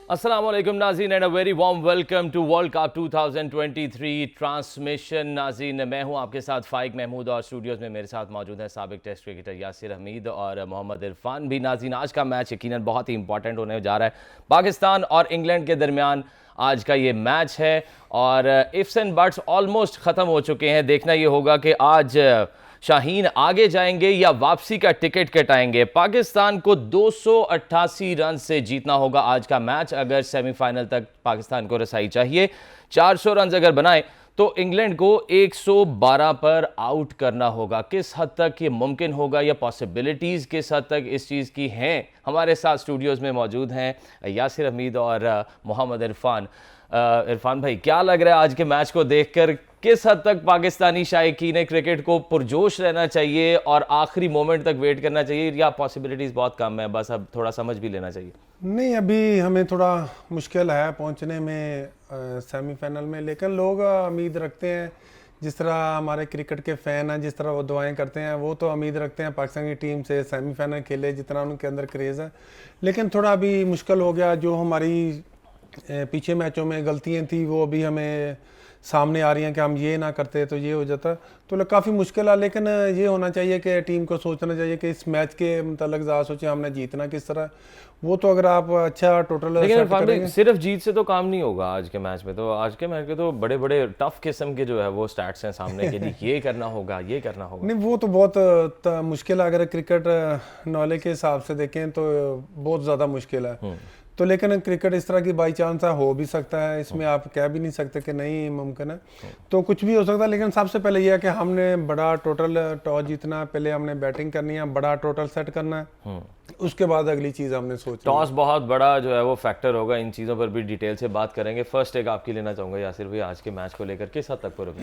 अस्सलाम वालेकुम नाज़रीन and a very warm welcome to World Cup 2023 transmission. नाज़रीन, मैं हूं आपके साथ फ़ाइक महमूद और स्टूडियोज़ में मेरे साथ मौजूद हैं साबिक टेस्ट क्रिकेटर यासिर हमीद और मोहम्मद इरफान भी। नाज़रीन, आज का मैच यकीनन बहुत ही इंपॉर्टेंट होने जा रहा है। पाकिस्तान और इंग्लैंड के दरमियान आज का ये मैच है और इफ्स एंड बट्स ऑलमोस्ट ख़त्म हो चुके हैं। देखना ये होगा कि आज शाहीन आगे जाएंगे या वापसी का टिकट कटाएंगे। पाकिस्तान को 288 रन से जीतना होगा आज का मैच अगर सेमीफाइनल तक पाकिस्तान को रसाई चाहिए। 400 रन अगर बनाए तो इंग्लैंड को 112 पर आउट करना होगा। किस हद तक ये मुमकिन होगा या पॉसिबिलिटीज़ किस हद तक इस चीज़ की हैं, हमारे साथ स्टूडियोज़ में मौजूद हैं यासिर हमीद और मोहम्मद इरफान। इरफान भाई, क्या लग रहा है आज के मैच को देखकर, किस हद तक पाकिस्तानी शायकीन क्रिकेट को पुरजोश रहना चाहिए और आखिरी मोमेंट तक वेट करना चाहिए या पॉसिबिलिटीज़ बहुत कम है, बस अब थोड़ा समझ भी लेना चाहिए? नहीं, अभी हमें थोड़ा मुश्किल है पहुंचने में सेमीफाइनल में, लेकिन लोग उम्मीद रखते हैं, जिस तरह हमारे क्रिकेट के फ़ैन हैं जिस तरह वो दुआएं करते हैं, वो तो उम्मीद रखते हैं पाकिस्तान की टीम से सेमीफाइनल खेले, जितना उनके अंदर क्रेज़ है। लेकिन थोड़ा अभी मुश्किल हो गया, जो हमारी पीछे मैचों में गलतियाँ थी वो अभी हमें सामने आ रही हैं कि हम ये ना करते तो ये हो जाता, तो काफ़ी मुश्किल है। लेकिन ये होना चाहिए कि टीम को सोचना चाहिए कि इस मैच के मतलब ज़्यादा सोचें हमने जीतना किस तरह। वो तो अगर आप अच्छा टोटल लेकिन सिर्फ जीत से तो काम नहीं होगा आज के मैच में। तो आज के मैच के तो बड़े बड़े टफ किस्म के जो है वो स्टैट्स हैं सामने के लिए, ये करना होगा ये करना होगा। नहीं, वो तो बहुत मुश्किल है, अगर क्रिकेट नॉलेज के हिसाब से देखें तो बहुत ज़्यादा मुश्किल है। तो लेकिन क्रिकेट इस तरह की बाई चांस हो भी सकता है, इसमें आप कह भी नहीं सकते कि नहीं मुमकिन है, तो कुछ भी हो सकता है। लेकिन सबसे पहले यह है कि हमने बड़ा टोटल टॉस जीतना, पहले हमने बैटिंग करनी है, बड़ा टोटल सेट करना है, उसके बाद अगली चीज़ हमने सोची। टॉस बहुत बड़ा जो है वो फैक्टर होगा, इन चीज़ों पर भी डिटेल से बात करेंगे। फर्स्ट एक आपकी लेना चाहूँगा यासिर भाई, आज के मैच को लेकर किस हद तक पूरा?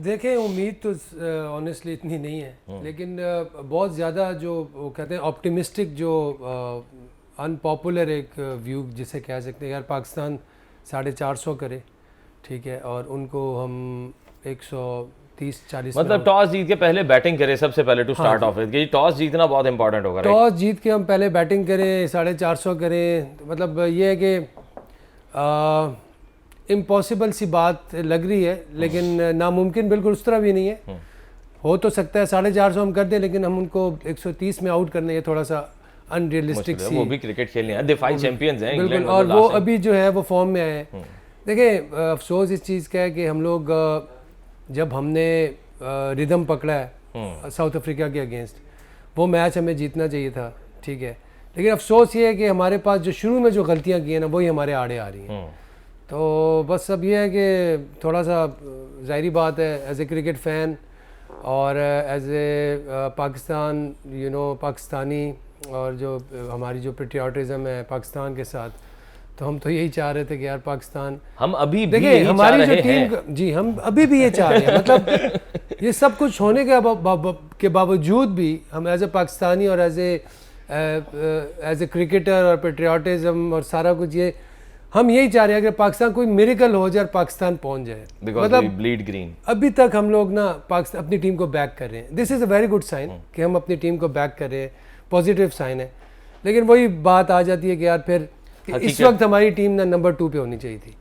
देखें, उम्मीद तो ऑनेस्टली इतनी नहीं है, लेकिन बहुत ज़्यादा जो वो कहते हैं ऑप्टिमिस्टिक, जो अनपॉपुलर एक व्यू जिसे कह सकते हैं, यार पाकिस्तान 450 करे, ठीक है, और उनको हम 130-40 मतलब टॉस जीत के पहले बैटिंग करें सबसे पहले to start off with, toss जीतना बहुत इंपॉर्टेंट होगा। टॉस जीत के हम पहले बैटिंग करें, 450 करें, तो मतलब ये है कि इम्पॉसिबल सी बात लग रही है, लेकिन नामुमकिन बिल्कुल उस तरह भी नहीं है। हो तो सकता है 450 हम कर दें, लेकिन हम उनको 130 में आउट करने, ये थोड़ा सा अनरियलिस्टिक सी। वो भी क्रिकेट खेलने हैं, डिफाइंग चैंपियंस हैं बिल्कुल, और वो अभी जो है वो फॉर्म में आए हैं। देखिए, अफसोस इस चीज़ का है कि हम लोग जब हमने रिदम पकड़ा है साउथ अफ्रीका के अगेंस्ट, वो मैच हमें जीतना चाहिए था, ठीक है, लेकिन अफसोस ये है कि हमारे पास जो शुरू में जो गलतियाँ की हैं ना, वही हमारे आड़े आ रही हैं। तो बस अब यह है कि थोड़ा सा ज़ाहिरी बात है, एज ए क्रिकेट फ़ैन और एज ए पाकिस्तान पाकिस्तानी, और जो हमारी जो पेट्रियाटिज़म है पाकिस्तान के साथ, तो हम तो यही चाह रहे थे कि यार पाकिस्तान, हम अभी भी देखिए हमारी जो टीम, जी हम अभी भी ये चाह रहे हैं, मतलब ये सब कुछ होने के बावजूद भी हम एज ए पाकिस्तानी और एज ए क्रिकेटर और पेट्रियाटिज़म और सारा कुछ, ये हम यही चाह रहे हैं कि पाकिस्तान कोई मिरेकल हो जाए और पाकिस्तान पहुंच जाए। मतलब ब्लीड ग्रीन अभी तक हम लोग ना पाकिस्तान अपनी टीम को बैक कर रहे हैं। This is a very good sign कि हम अपनी टीम को बैक कर रहे हैं, पॉजिटिव साइन है। लेकिन वही बात आ जाती है कि यार फिर इस वक्त हमारी टीम ना नंबर 2 पे होनी चाहिए थी।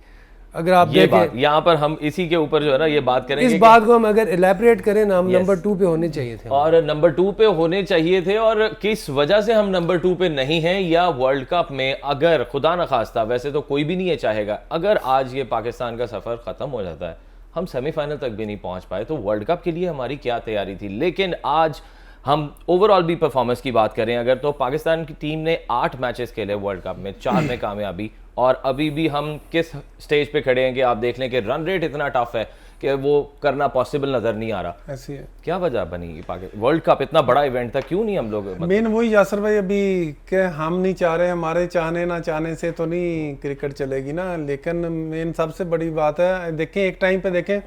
अगर आप देखें यहाँ पर हम इसी के ऊपर जो है ना ये बात करेंगे, इस बात को हम अगर इलैबोरेट करें ना, हम नंबर 2 पे होने चाहिए थे, और नंबर 2 पे होने चाहिए थे। और किस वजह से हम नंबर 2 पे नहीं हैं, या वर्ल्ड कप में अगर खुदा न खास्ता, वैसे तो कोई भी नहीं है चाहेगा, अगर आज ये पाकिस्तान का सफर खत्म हो जाता है, हम सेमीफाइनल तक भी नहीं पहुंच पाए, तो वर्ल्ड कप के लिए हमारी क्या तैयारी थी। लेकिन आज हम ओवरऑल भी परफॉर्मेंस की बात करें अगर, तो पाकिस्तान की टीम ने 8 मैचेस खेले वर्ल्ड कप में, 4 में कामयाबी, और अभी भी हम किस स्टेज पे खड़े हैं कि आप देख लें कि रन रेट इतना टफ है कि वो करना पॉसिबल नजर नहीं आ रहा। ऐसी है, क्या वजह बनी? वर्ल्ड कप इतना बड़ा इवेंट था, क्यों नहीं हम लोग? मेन वही यासर भाई, अभी के हम नहीं चाह रहे, हमारे चाहने ना चाहने से तो नहीं क्रिकेट चलेगी ना। लेकिन मेन सबसे बड़ी बात है, देखें एक टाइम पे देखें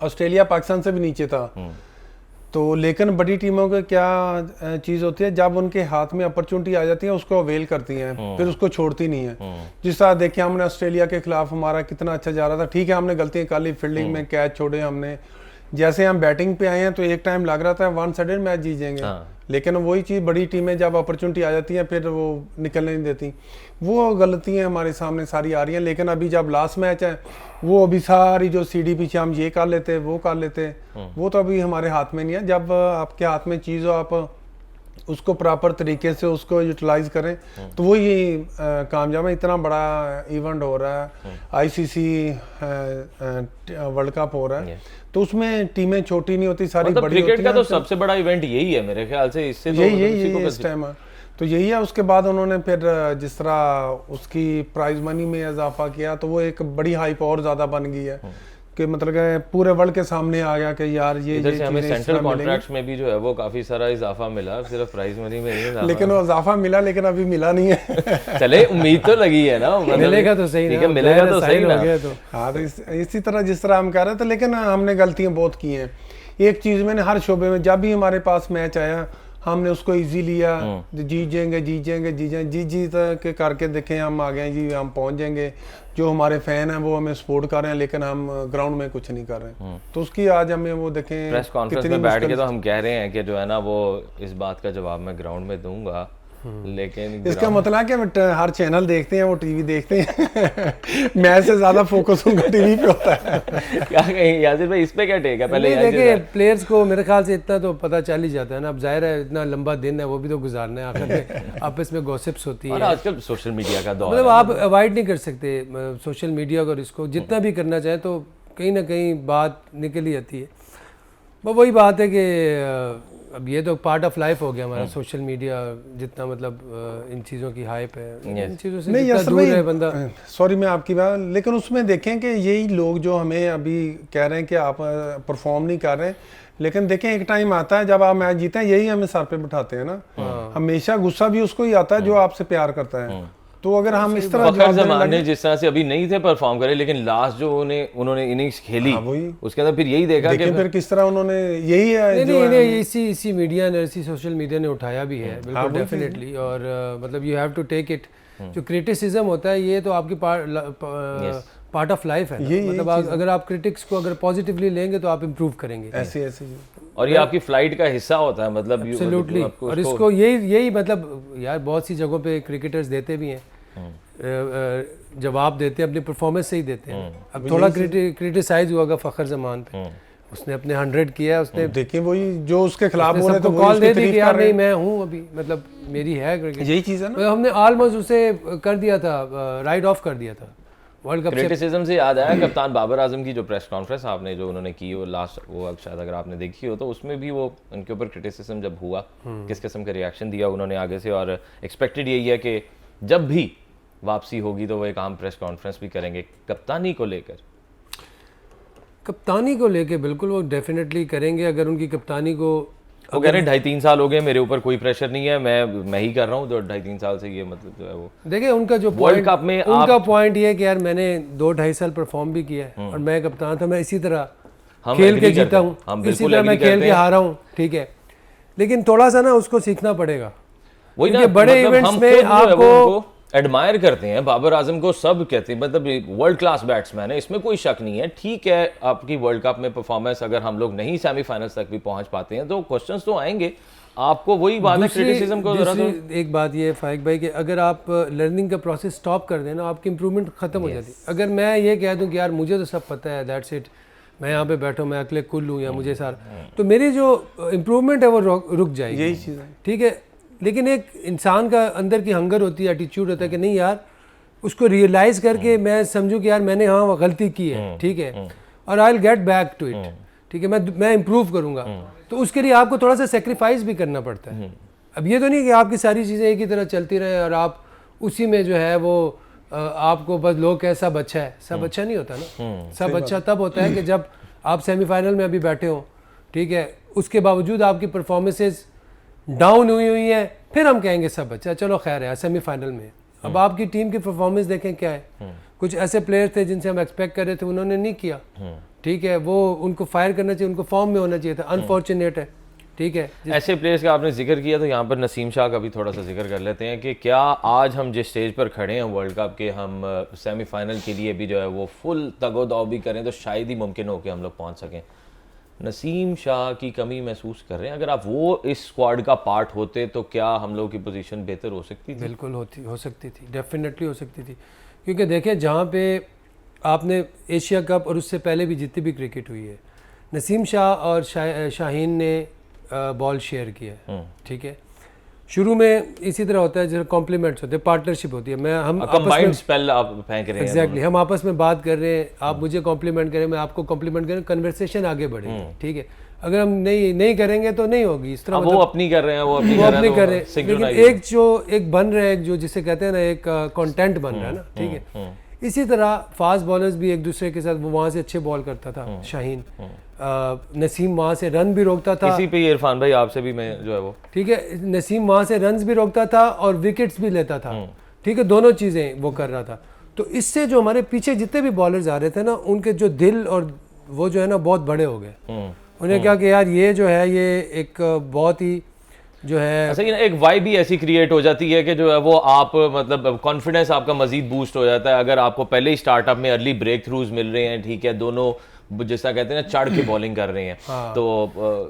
ऑस्ट्रेलिया पाकिस्तान से भी नीचे था, तो लेकिन बड़ी टीमों की क्या चीज़ होती है, जब उनके हाथ में अपॉर्चुनिटी आ जाती है उसको अवेल करती हैं, फिर उसको छोड़ती नहीं है। जिस तरह देखिए हमने ऑस्ट्रेलिया के खिलाफ, हमारा कितना अच्छा जा रहा था, ठीक है हमने गलतियां कर ली, फील्डिंग में कैच छोड़े हमने, जैसे हम बैटिंग पे आए हैं तो एक टाइम लग रहा था 1 साइडेड मैच जीतेंगे, लेकिन वही चीज़ बड़ी टीमें जब अपॉर्चुनिटी आ जाती है फिर वो निकलने नहीं देती। वो गलतियाँ हमारे सामने सारी आ रही हैं। लेकिन अभी जब लास्ट मैच है वो अभी सारी जो सीढ़ी पीछे हम ये कर लेते वो कर लेते, वो तो अभी हमारे हाथ में नहीं है। जब आपके हाथ में चीज़ हो आप उसको प्रॉपर तरीके से उसको यूटिलाइज करें तो वही कामयाब है। इतना बड़ा इवेंट हो रहा है, आईसीसी वर्ल्ड कप हो रहा है, तो उसमें टीमें छोटी नहीं होती, सारी बड़ी होती हैं। क्रिकेट का तो सबसे बड़ा इवेंट यही है मेरे ख्याल से, इससे तो यही इस टाइम तो यही है। उसके बाद उन्होंने फिर जिस तरह उसकी प्राइज मनी में इजाफा किया तो वो एक बड़ी हाइप और ज़्यादा बन गई है कि मतलब पूरे वर्ल्ड के सामने आ गया कि यार ये इधर से हमें सेंट्रल कॉन्ट्रैक्ट्स में भी जो है वो काफी सारा इजाफा मिला, सिर्फ प्राइज मनी में नहीं। लेकिन वो इजाफा मिला लेकिन अभी मिला नहीं है। चले उम्मीद तो लगी है ना, मिलेगा तो सही, ठीक है, मिलेगा तो सही ना। हाँ तो इसी तरह जिस तरह हम कह रहे थे, लेकिन हमने गलतियां बहुत की हैं। एक चीज मैंने हर शोबे में जब भी हमारे पास मैच आया हमने उसको इजी लिया, जीत जाएंगे जीत के करके देखें हम आ गए जी, हम पहुंच जाएंगे। जो हमारे फैन हैं वो हमें सपोर्ट कर रहे हैं लेकिन हम ग्राउंड में कुछ नहीं कर रहे हैं। तो उसकी आज हमें वो देखें प्रेस कॉन्फ्रेंस में बैठ के तो हम कह रहे हैं कि जो है ना वो इस बात का जवाब मैं ग्राउंड में दूंगा, लेकिन इसका मतलब है कि हर चैनल देखते हैं, वो टीवी देखते हैं। मैच से ज्यादा फोकस उनका टीवी पे होता है। क्या कहीं यासिर भाई इस पे क्या टेक है? पहले देखिए प्लेयर्स को मेरे ख्याल से इतना तो पता चल ही जाता है ना। अब जाहिर है इतना लंबा दिन है वो भी तो गुजारना है, आखिर में आपस में गॉसिप्स होती है। और आजकल सोशल मीडिया का दौर मतलब आप अवॉइड नहीं कर सकते सोशल मीडिया, अगर इसको जितना भी करना चाहें तो कहीं ना कहीं बात निकल ही आती है। वही बात है कि अब ये तो पार्ट ऑफ लाइफ हो गया हमारा सोशल मीडिया, जितना मतलब इन चीज़ों की हाइप है, इन चीज़ों से नहीं जितना दूर है बंदा। सॉरी मैं आपकी बात, लेकिन उसमें देखें कि यही लोग जो हमें अभी कह रहे हैं कि आप परफॉर्म नहीं कर रहे, लेकिन देखें एक टाइम आता है जब आप मैच जीते हैं यही हमें सर पे बिठाते हैं ना। हमेशा गुस्सा भी उसको ही आता है जो आपसे प्यार करता है। तो अगर हम इस तरह फखर जमान ने जिस तरह से अभी नहीं थे परफॉर्म करे, लेकिन लास्ट जो उन्होंने इनिंग्स खेली उसके अंदर फिर यही देखा कि फिर किस तरह उन्होंने यही है नहीं इसी मीडिया ने, इसी सोशल मीडिया ने उठाया भी है बिल्कुल डेफिनेटली। और मतलब you have to take it. जो क्रिटिसिज्म होता है ये तो आपकी पार्ट ऑफ लाइफ है। मतलब अगर आप क्रिटिक्स को अगर पॉजिटिवली लेंगे तो आप इम्प्रूव करेंगे ऐसे और ये आपकी फ्लाइट का हिस्सा होता है। मतलब एब्सोल्युटली। और इसको यही मतलब यार बहुत सी जगहों पे क्रिकेटर्स देते भी हैं, जवाब देते हैं अपनी परफॉर्मेंस से ही देते हैं। अब थोड़ा क्रिटिसाइज हुआ होगा फखर जमान पे, उसने अपने 100 किया, उसने देखिए वही जो उसके खिलाफ बोले तो कॉल दे दी कि यार नहीं मैं हूँ अभी, मतलब मेरी है क्रिकेट, यही चीज़ है ना। हमने ऑलमोस्ट उसे कर दिया था, राइट ऑफ कर दिया था वर्ल्ड कप। क्रिटिसिज्म से याद आया कप्तान बाबर आजम की जो प्रेस कॉन्फ्रेंस आपने जो उन्होंने की वो लास्ट, वो अब शायद अगर आपने देखी हो तो उसमें भी वो उनके ऊपर क्रिटिसिज्म जब हुआ किस किस्म का रिएक्शन दिया उन्होंने आगे से। और एक्सपेक्टेड यही है कि जब भी वापसी होगी तो वो एक आम प्रेस कॉन्फ्रेंस भी करेंगे कप्तानी को लेकर। कप्तानी को लेके बिल्कुल वो डेफिनेटली करेंगे। अगर उनकी कप्तानी को वो कह रहे हैं 2.5-3 साल हो गए मेरे ऊपर कोई प्रेशर नहीं है, मैं ही कर रहा हूँ, तो 2.5-3 साल से ये मतलब जो है वो देखिए उनका जो वर्ल्ड कप में उनका पॉइंट ये है कि यार मैंने 2-2.5 साल परफॉर्म भी किया है और मैं कप्तान था, मैं इसी तरह खेल के जीता हूँ, इसी तरह मैं खेल के हारा हूँ, ठीक है। लेकिन थोड़ा सा ना उसको सीखना पड़ेगा। वही ना, बड़े इवेंट्स में आपको एडमायर करते हैं बाबर आजम को, सब कहते हैं मतलब वर्ल्ड क्लास बैट्समैन है, इसमें कोई शक नहीं है। ठीक है आपकी वर्ल्ड कप में परफॉर्मेंस अगर हम लोग नहीं सेमीफाइनल्स तक भी पहुंच पाते हैं तो क्वेश्चंस तो आएंगे आपको। वही बात है क्रिटिसिज्म को जरा तो एक बात ये फाइक भाई कि अगर आप लर्निंग का प्रोसेस स्टॉप कर देना आपकी इंप्रूवमेंट खत्म हो जाती है। अगर मैं ये कह दूं कि यार मुझे तो सब पता है, दैट्स इट, मैं यहाँ पे बैठा हूँ, मैं अकेले कुल हूँ या मुझे सारा, तो मेरी जो इम्प्रूवमेंट है वो रुक जाएगी। यही चीज़ है, ठीक है। लेकिन एक इंसान का अंदर की हंगर होती है, एटीट्यूड होता है कि नहीं यार उसको रियलाइज़ करके मैं समझूं कि यार मैंने हाँ गलती की है, ठीक है, और I will get back to it, ठीक है, मैं इम्प्रूव करूँगा। तो उसके लिए आपको थोड़ा सा सेक्रीफाइस भी करना पड़ता है। अब ये तो नहीं कि आपकी सारी चीज़ें एक ही तरह चलती रहे और आप उसी में जो है वो आपको बस लोग कहें सब अच्छा है। सब अच्छा नहीं होता ना। सब अच्छा तब होता है कि जब आप सेमीफाइनल में अभी बैठे हो, ठीक है, उसके बावजूद आपकी परफॉर्मेंसेस डाउन हुई है, फिर हम कहेंगे सब अच्छा, चलो खैर है सेमीफाइनल में। अब आपकी टीम की परफॉर्मेंस देखें क्या है। कुछ ऐसे प्लेयर थे जिनसे हम एक्सपेक्ट कर रहे थे, उन्होंने नहीं किया, ठीक है, वो उनको फायर करना चाहिए, उनको फॉर्म में होना चाहिए था, अनफॉर्चुनेट है, ठीक है। ऐसे प्लेयर्स का आपने जिक्र किया तो यहाँ पर नसीम शाह का भी थोड़ा सा जिक्र कर लेते हैं कि क्या आज हम जिस स्टेज पर खड़े हैं वर्ल्ड कप के, हम सेमीफाइनल के लिए भी जो है वो फुल तगोदाव भी करें तो शायद ही मुमकिन हो कि हम लोग पहुँच सकें। नसीम शाह की कमी महसूस कर रहे हैं? अगर आप वो इस स्क्वाड का पार्ट होते तो क्या हम लोग की पोजीशन बेहतर हो सकती थी? बिल्कुल हो सकती थी, डेफिनेटली हो सकती थी। क्योंकि देखें, जहाँ पे आपने एशिया कप और उससे पहले भी जितनी भी क्रिकेट हुई है, नसीम शाह और शाहीन ने बॉल शेयर किया है, ठीक है। शुरू में इसी तरह होता है, जैसे कॉम्प्लीमेंट्स होते हैं, पार्टनरशिप होती है। हम कंबाइंड स्पेल आप फेंक रहे हैं। एग्जैक्टली, हम आपस में बात कर रहे हैं, आप मुझे कॉम्प्लीमेंट करें, मैं आपको कॉम्प्लीमेंट करें, कन्वर्सेशन आगे बढ़ेगी, ठीक है। अगर हम नहीं करेंगे तो नहीं होगी इस तरह। वो अपनी कर रहे हैं, वो अपनी कर रहे हैं, लेकिन एक बन रहा है, जो जिसे कहते हैं ना, एक कंटेंट बन रहा है ना, ठीक है। इसी तरह फास्ट बॉलर्स भी एक दूसरे के साथ, वो वहाँ से अच्छे बॉल करता था शाहीन, नसीम वहाँ से रन भी रोकता था। इसी पे इरफान भाई आपसे भी मैं जो है वो, ठीक है, नसीम वहाँ से रन्स भी रोकता था और विकेट्स भी लेता था, ठीक है, दोनों चीज़ें वो कर रहा था। तो इससे जो हमारे पीछे जितने भी बॉलर्स आ रहे थे ना, उनके जो दिल और वो जो है ना बहुत बड़े हो गए। उन्हें क्या कि यार ये जो है, ये एक बहुत ही जो है, अच्छा, एक वाइब भी ऐसी क्रिएट हो जाती है कि जो है वो आप मतलब कॉन्फिडेंस आपका मजीद बूस्ट हो जाता है अगर आपको पहले ही स्टार्टअप में अर्ली ब्रेक थ्रूज मिल रहे हैं, ठीक है, दोनों जैसा कहते हैं ना चढ़ के बॉलिंग कर रहे हैं। तो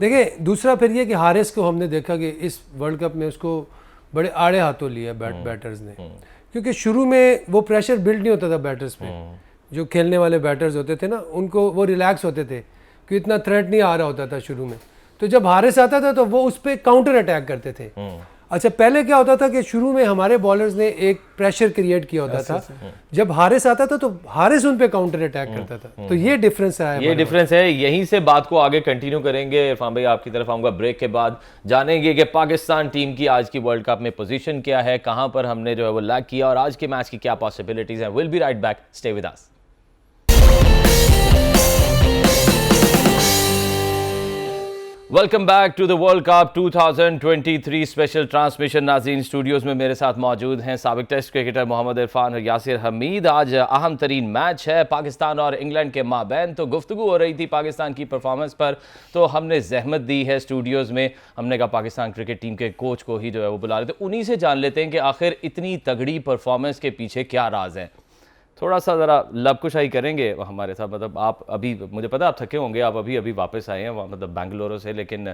देखिए, दूसरा फिर ये कि हारिस को हमने देखा कि इस वर्ल्ड कप में उसको बड़े आड़े हाथों लिया बैटर्स ने, क्योंकि शुरू में वो प्रेशर बिल्ड नहीं होता था बैटर्स पे। जो खेलने वाले बैटर्स होते थे ना, उनको वो रिलैक्स होते थे कि इतना थ्रेट नहीं आ रहा होता था शुरू में। तो जब हारिस आता था तो वो उस पर काउंटर अटैक करते थे। अच्छा, पहले क्या होता था कि शुरू में हमारे बॉलर्स ने एक प्रेशर क्रिएट किया होता था, जब हारिस आता था तो हारिस उन पे काउंटर अटैक करता था। तो ये डिफरेंस है, यहीं से बात को आगे कंटिन्यू करेंगे। इरफान भाई आपकी तरफ आऊंगा ब्रेक के बाद, जानेंगे कि पाकिस्तान टीम की आज की वर्ल्ड कप में पोजीशन क्या है, कहां पर हमने जो है वो लैग किया और आज के मैच की क्या पॉसिबिलिटीज हैं। Will be right back, stay with us. Welcome back to the World Cup 2023 special transmission. नाज़रीन, स्टूडियोज़ में मेरे साथ मौजूद हैं साबिक टेस्ट क्रिकेटर मोहम्मद इरफान और यासिर हमीद। आज अहम तरीन मैच है पाकिस्तान और इंग्लैंड के माबैन। तो गुफ्तगू हो रही थी पाकिस्तान की परफॉर्मेंस पर, तो हमने जहमत दी है स्टूडियोज़ में, हमने कहा पाकिस्तान क्रिकेट टीम के कोच को ही जो है वो बुला रहे थे, उन्हीं से जान लेते हैं कि आखिर इतनी तगड़ी परफॉर्मेंस के पीछे क्या राज है। थोड़ा सा ज़रा लबकुशाई करेंगे हमारे साथ। मतलब आप अभी, मुझे पता आप थके होंगे, आप अभी वापस आए हैं मतलब बेंगलुरु से, लेकिन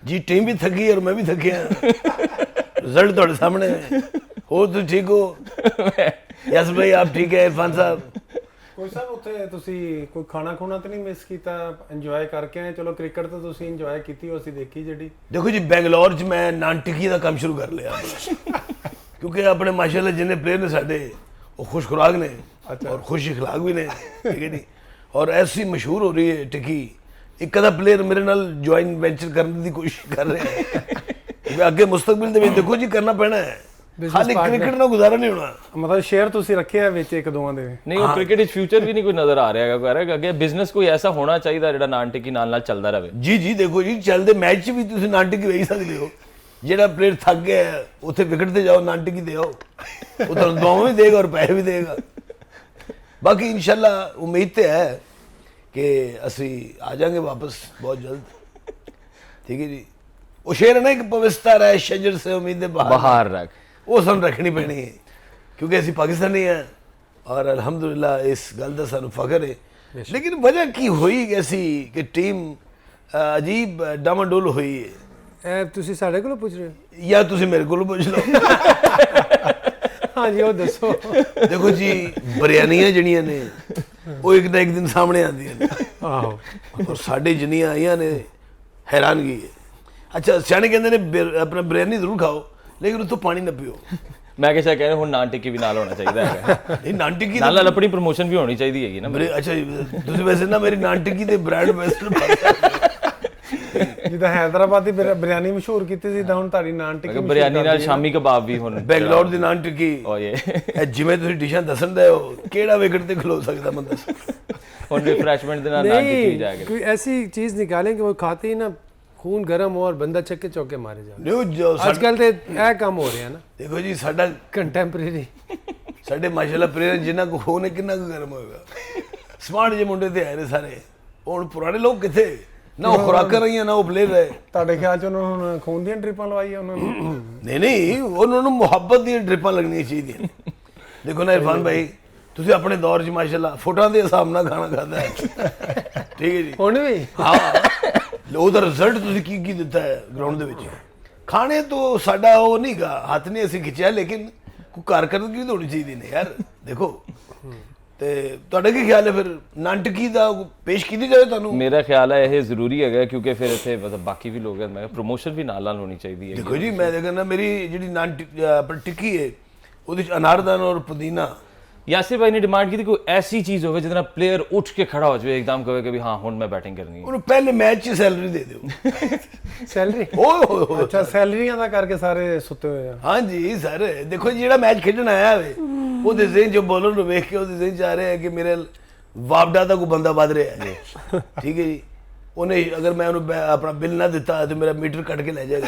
जी टीम भी थकी और मैं भी थके हैं। रिजल्ट थोड़े सामने है। हो तो ठीक हो यस भाई, आप ठीक है इरफान साहब? ਕੋਈ ਸਾਹਿਬ ਉੱਥੇ ਤੁਸੀਂ ਕੋਈ ਖਾਣਾ ਖੂਣਾ ਤਾਂ ਨਹੀਂ ਮਿਸ ਕੀਤਾ? ਇੰਜੋਏ ਕਰਕੇ ਆਏ? ਚਲੋ ਕ੍ਰਿਕਟ ਤਾਂ ਤੁਸੀਂ ਇੰਜੋਏ ਕੀਤੀ, ਉਹ ਅਸੀਂ ਦੇਖੀ ਜਿਹੜੀ। देखो जी, बेंगलोर च मैं नान टिक्की का काम शुरू कर लिया क्योंकि अपने माशाल्लाह जिन्ने प्लेयर ने साडे वो खुश खुराक ने और खुश इखलाक भी ने, ठीक है जी। और ऐसी मशहूर हो रही है टिक्की, एक अदा प्लेयर मेरे नाल ज्वाइन वेंचर करने की कोशिश कर रहे हैं। आगे मुस्तकबिल दे देखो जी करना पैना है, खाली क्रिकेट ना गुजारा नहीं होना। ਮਤਲਬ ਸ਼ੇਅਰ ਤੁਸੀਂ ਰੱਖਿਆ ਵਿੱਚ ਇੱਕ ਦੋਵਾਂ ਦੇ? नहीं, वो क्रिकेट इस फ्यूचर भी नहीं कोई नजर आ रहा है। कह रहा है कि बिजनेस कोई ऐसा होना चाहिए ਜਿਹੜਾ ਨਾਨ ਟਿੱਕੀ ਨਾਲ ਚੱਲਦਾ ਰਹੇ। जी जी, देखो जी, चलते मैच भी तुम नान टिक्की ਵੇਖ सकते हो। ਜਿਹੜਾ प्लेयर थक गया है ਉੱਥੇ विकेट ਤੇ जाओ, नान टिक्की दे आओ, वो ਤੁਹਾਨੂੰ ਦੁਆਵਾਂ भी देगा और पैसे भी देगा। बाकी इंशाल्लाह उम्मीद तो है कि असी आ जाएंगे वापस बहुत जल्द, ठीक है जी। वो शेर है ना, एक पवित्र है शजर से उम्मीदें बाहर रख, वो सानू रखनी पैनी है क्योंकि असी पाकिस्तानी हैं और अल्हम्दुलिल्लाह इस गल का सानू फख्र है। लेकिन वजह की हुई कैसी कि टीम अजीब डामाडोल हुई है। ਤੁਸੀਂ ਸਾਡੇ ਕੋਲੋਂ ਪੁੱਛ ਰਹੇ ਹੋ या तुसी मेरे को पूछ लो। हाँ जी, वो दसो। देखो जी, बिरयानियां जड़ियां ने वो एक ना एक दिन सामने आंदियां ने, और साडे जिन्नियां आईयां ने हैरानगी है। अच्छा, सियाने कहंदे ने अपना बिरयानी जरूर खाओ लेकिन उस तो पानी ना पियो। मैं कैसा कह रहा हूं, नान टिक्की भी नाल होना चाहिए है। नहीं, नान टिक्की नाल अपनी प्रमोशन भी होनी चाहिए है ना। अच्छा, तुसी वैसे ना मेरी नान टिक्की दे ब्रांड एम्बेसडर ਜਿੱਦਾਂ ਹੈਦਰਾਬਾਦ ਦੀ ਬਿਰਿਆਨੀ ਮਸ਼ਹੂਰ ਕੀਤੀ ਸੀ, ਤਾਂ ਹੁਣ ਤੁਹਾਡੀ ਨਾਨ ਟਿੱਕੀ ਬਿਰਿਆਨੀ ਨਾਲ ਸ਼ਾਮੀ ਕਬਾਬ ਵੀ ਹੁਣ ਬੈਂਗਲੌਰ ਦੀ ਨਾਨ ਟਿੱਕੀ। ਓਏ ਜਿਵੇਂ ਤੁਸੀਂ ਡਿਸ਼ਾਂ ਦੱਸਣ ਦੇ ਹੋ, ਕਿਹੜਾ ਵਿਕਟ ਤੇ ਖਲੋ ਸਕਦਾ ਬੰਦਾ? ਹੁਣ ਰਿਫਰੈਸ਼ਮੈਂਟ ਦੇ ਨਾਲ ਨਾਨ ਟਿੱਕੀ ਜਾਏਗਾ। कोई ऐसी चीज निकालें कि वो खाते ही ना खून गर्म हो और बंदा चक्के चौके मारे जाए। आजकल तो यह काम हो रहा है ना। देखो जी, साडा कंटेम्परेरी साडे माशाल्लाह प्लेयर जिन्ना को खून है कितना को गर्म होएगा। स्मार्ट जे मुंडे ते आए ने सारे, हुण पुराने लोग किथे ना, वो खुराक रही ना वो प्लेयर है। ਤੁਹਾਡੇ ਖਿਆਲ ਚ ਉਹਨਾਂ ਨੂੰ ਹੁਣ ਖੂਨ ਦੀਆਂ ਡ੍ਰਿਪਾਂ ਲਵਾਈਆਂ ਉਹਨਾਂ ਨੂੰ? नहीं, उन्होंने मुहब्बत दी ड्रिपां लगनी चाहिए। देखो ना इरफान भाई, तुसी अपने दौर च माशाल्लाह फुटां दे हिसाब नाल खाना खाता है, ठीक है जी। ਹੁਣ भी हाँ, ਉਹਦਾ ਰਿਜ਼ਲਟ ਤੁਸੀਂ ਕੀ ਦਿੱਤਾ ਹੈ ਗਰਾਊਂਡ ਦੇ ਵਿੱਚ। ਖਾਣੇ ਤੋਂ ਸਾਡਾ ਉਹ ਨਹੀਂਗਾ, ਹੱਥ ਨਹੀਂ ਅਸੀਂ ਖਿੱਚਿਆ, ਲੇਕਿਨ ਕੋਈ ਕਾਰਕਰਦਗੀ ਵੀ ਹੋਣੀ ਚਾਹੀਦੀ ਨੇ ਯਾਰ। ਦੇਖੋ ਤੇ ਤੁਹਾਡਾ ਕੀ ਖਿਆਲ ਹੈ ਫਿਰ ਨਾਟਕੀ ਦਾ ਪੇਸ਼ ਕੀਤੀ ਜਾਵੇ ਤੁਹਾਨੂੰ? ਮੇਰਾ ਖਿਆਲ ਹੈ ਇਹ ਜ਼ਰੂਰੀ ਹੈਗਾ ਕਿਉਂਕਿ ਫਿਰ ਇੱਥੇ ਮਤਲਬ ਬਾਕੀ ਵੀ ਲੋਕ ਹੈ, ਮੈਂ ਪ੍ਰੋਮੋਸ਼ਨ ਵੀ ਨਾਲ ਨਾਲ ਹੋਣੀ ਚਾਹੀਦੀ ਹੈ। ਦੇਖੋ ਜੀ ਮੈਂ ਕਹਿੰਦਾ ਮੇਰੀ ਜਿਹੜੀ ਆਪਣੀ ਟਿੱਕੀ ਹੈ ਉਹਦੇ ਚ ਅਨਾਰਦਾਨਾ ਔਰ ਪੁਦੀਨਾ। यासिर भाई ने डिमांड की थी कोई ऐसी चीज हो जितना प्लेयर उठ के खड़ा हो जाए एकदम कहे कि भी हाँ हुन मैं बैटिंग करनी है। ਉਹਨੂੰ ਪਹਿਲੇ ਮੈਚ 'ਚ ਸੈਲਰੀ ਦੇ ਦਿਓ। सैलरी ਓਏ ਹੋਏ ਹੋਏ। अच्छा सैलरियां ਦਾ ਕਰਕੇ ਸਾਰੇ ਸੁੱਤੇ ਹੋਏ ਆ। ਹਾਂਜੀ ਸਰ ਦੇਖੋ ਜਿਹੜਾ ਮੈਚ ਖੇਡਣ ਆਇਆ ਹੋਵੇ ਉਹਦੇ ਜ਼ਿਹਨ 'ਚ ਬੋਲਰ ਨੂੰ ਵੇਖ ਕੇ ਉਹਦੇ ਜ਼ਿਹਨ 'ਚ ਆ ਰਿਹਾ ਹੈ ਕਿ ਮੇਰੇ ਵਾਪਡਾ ਦਾ ਕੋਈ ਬੰਦਾ ਵੱਧ ਰਿਹਾ ਹੈ। ਠੀਕ ਹੈ ਜੀ, ਉਹਨੇ ਅਗਰ ਮੈਂ ਉਹਨੂੰ ਆਪਣਾ ਬਿੱਲ ਨਾ ਦਿੱਤਾ ਤੇ ਮੇਰਾ ਮੀਟਰ ਕੱਟ ਕੇ ਲੈ ਜਾਏਗਾ।